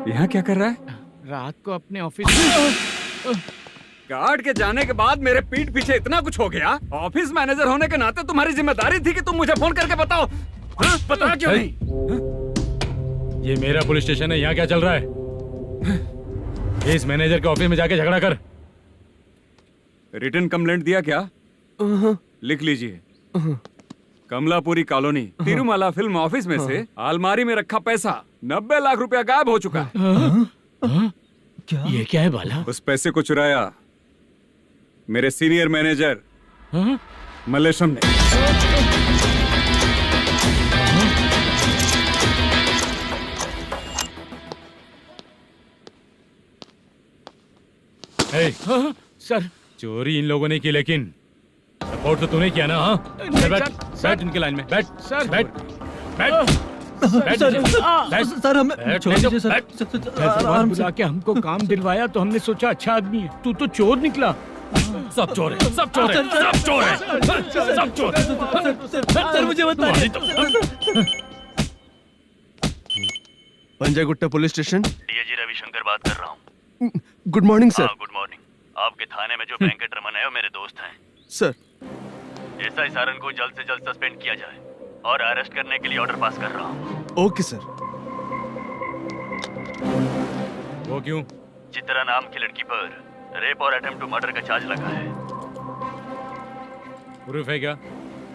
यहाँ क्या कर रहा है? रात को अपने ऑफिस गार्ड के जाने के बाद मेरे पीठ पीछे इतना कुछ हो गया। ऑफिस मैनेजर होने के नाते तुम्हारी जिम्मेदारी थी कि तुम मुझे फोन करके बताओ। हाँ? पता क्यों नहीं? ये मेरा पुलिस स्टेशन है, यहाँ क्या चल रहा है? इस मैनेजर के ऑफिस में जाके झगड़ा कर। रिटन कंप्लेंट दिया क्या? लिख लीजिए। Kamalapuri colony, Tirumala film office में से अलमारी में रखा पैसा 90 लाख रुपया गायब हो चुका है। क्या? ये क्या है बाला? उस पैसे को चुराया मेरे सीनियर मैनेजर मल्लेशम ने। सर, चोरी इन लोगों ने की, लेकिन सपोर्ट तो तूने किया ना? हाँ, बैठ इनके लाइन में, बैठ सर, बैठ सर, हमें छोड़ दीजिए सर। हैदराबाद बुला के हमको काम दिलवाया तो हमने सोचा अच्छा आदमी है, तू तो चोर निकला। सब चोर है, सब चोर है, सब चोर है, सब चोर है। सर, मुझे बताइए। Panjagutta police station. DAG Ravishankar बात कर रहा हूँ। Good morning sir. Good morning. आपके थाने में जो बैंकेट रमन है वो मेरे दोस्त हैं। सर, एसआई सारन को जल्द से जल्द सस्पेंड किया जाए और अरेस्ट करने के लिए ऑर्डर पास कर रहा हूँ। Okay sir. वो क्यों? चित्रा नाम की लड़की पर रेप और अटेम्प्ट टू मर्डर का चार्ज लगा है। प्रूफ है क्या?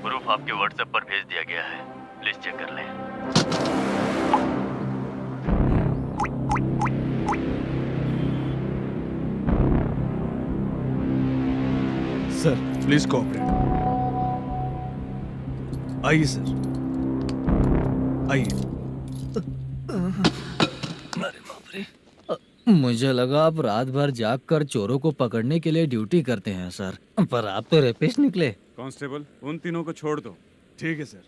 प्रूफ आपके व्हाट्सएप पर भेज दिया गया है, प्लीज चेक कर लें। Sir, please cooperate. आइए सर, आइए। मुझे लगा आप रात भर जाग कर चोरों को पकड़ने के लिए ड्यूटी करते हैं सर, पर आप तो रेपिस्ट निकले। कांस्टेबल, उन तीनों को छोड़ दो। ठीक है सर।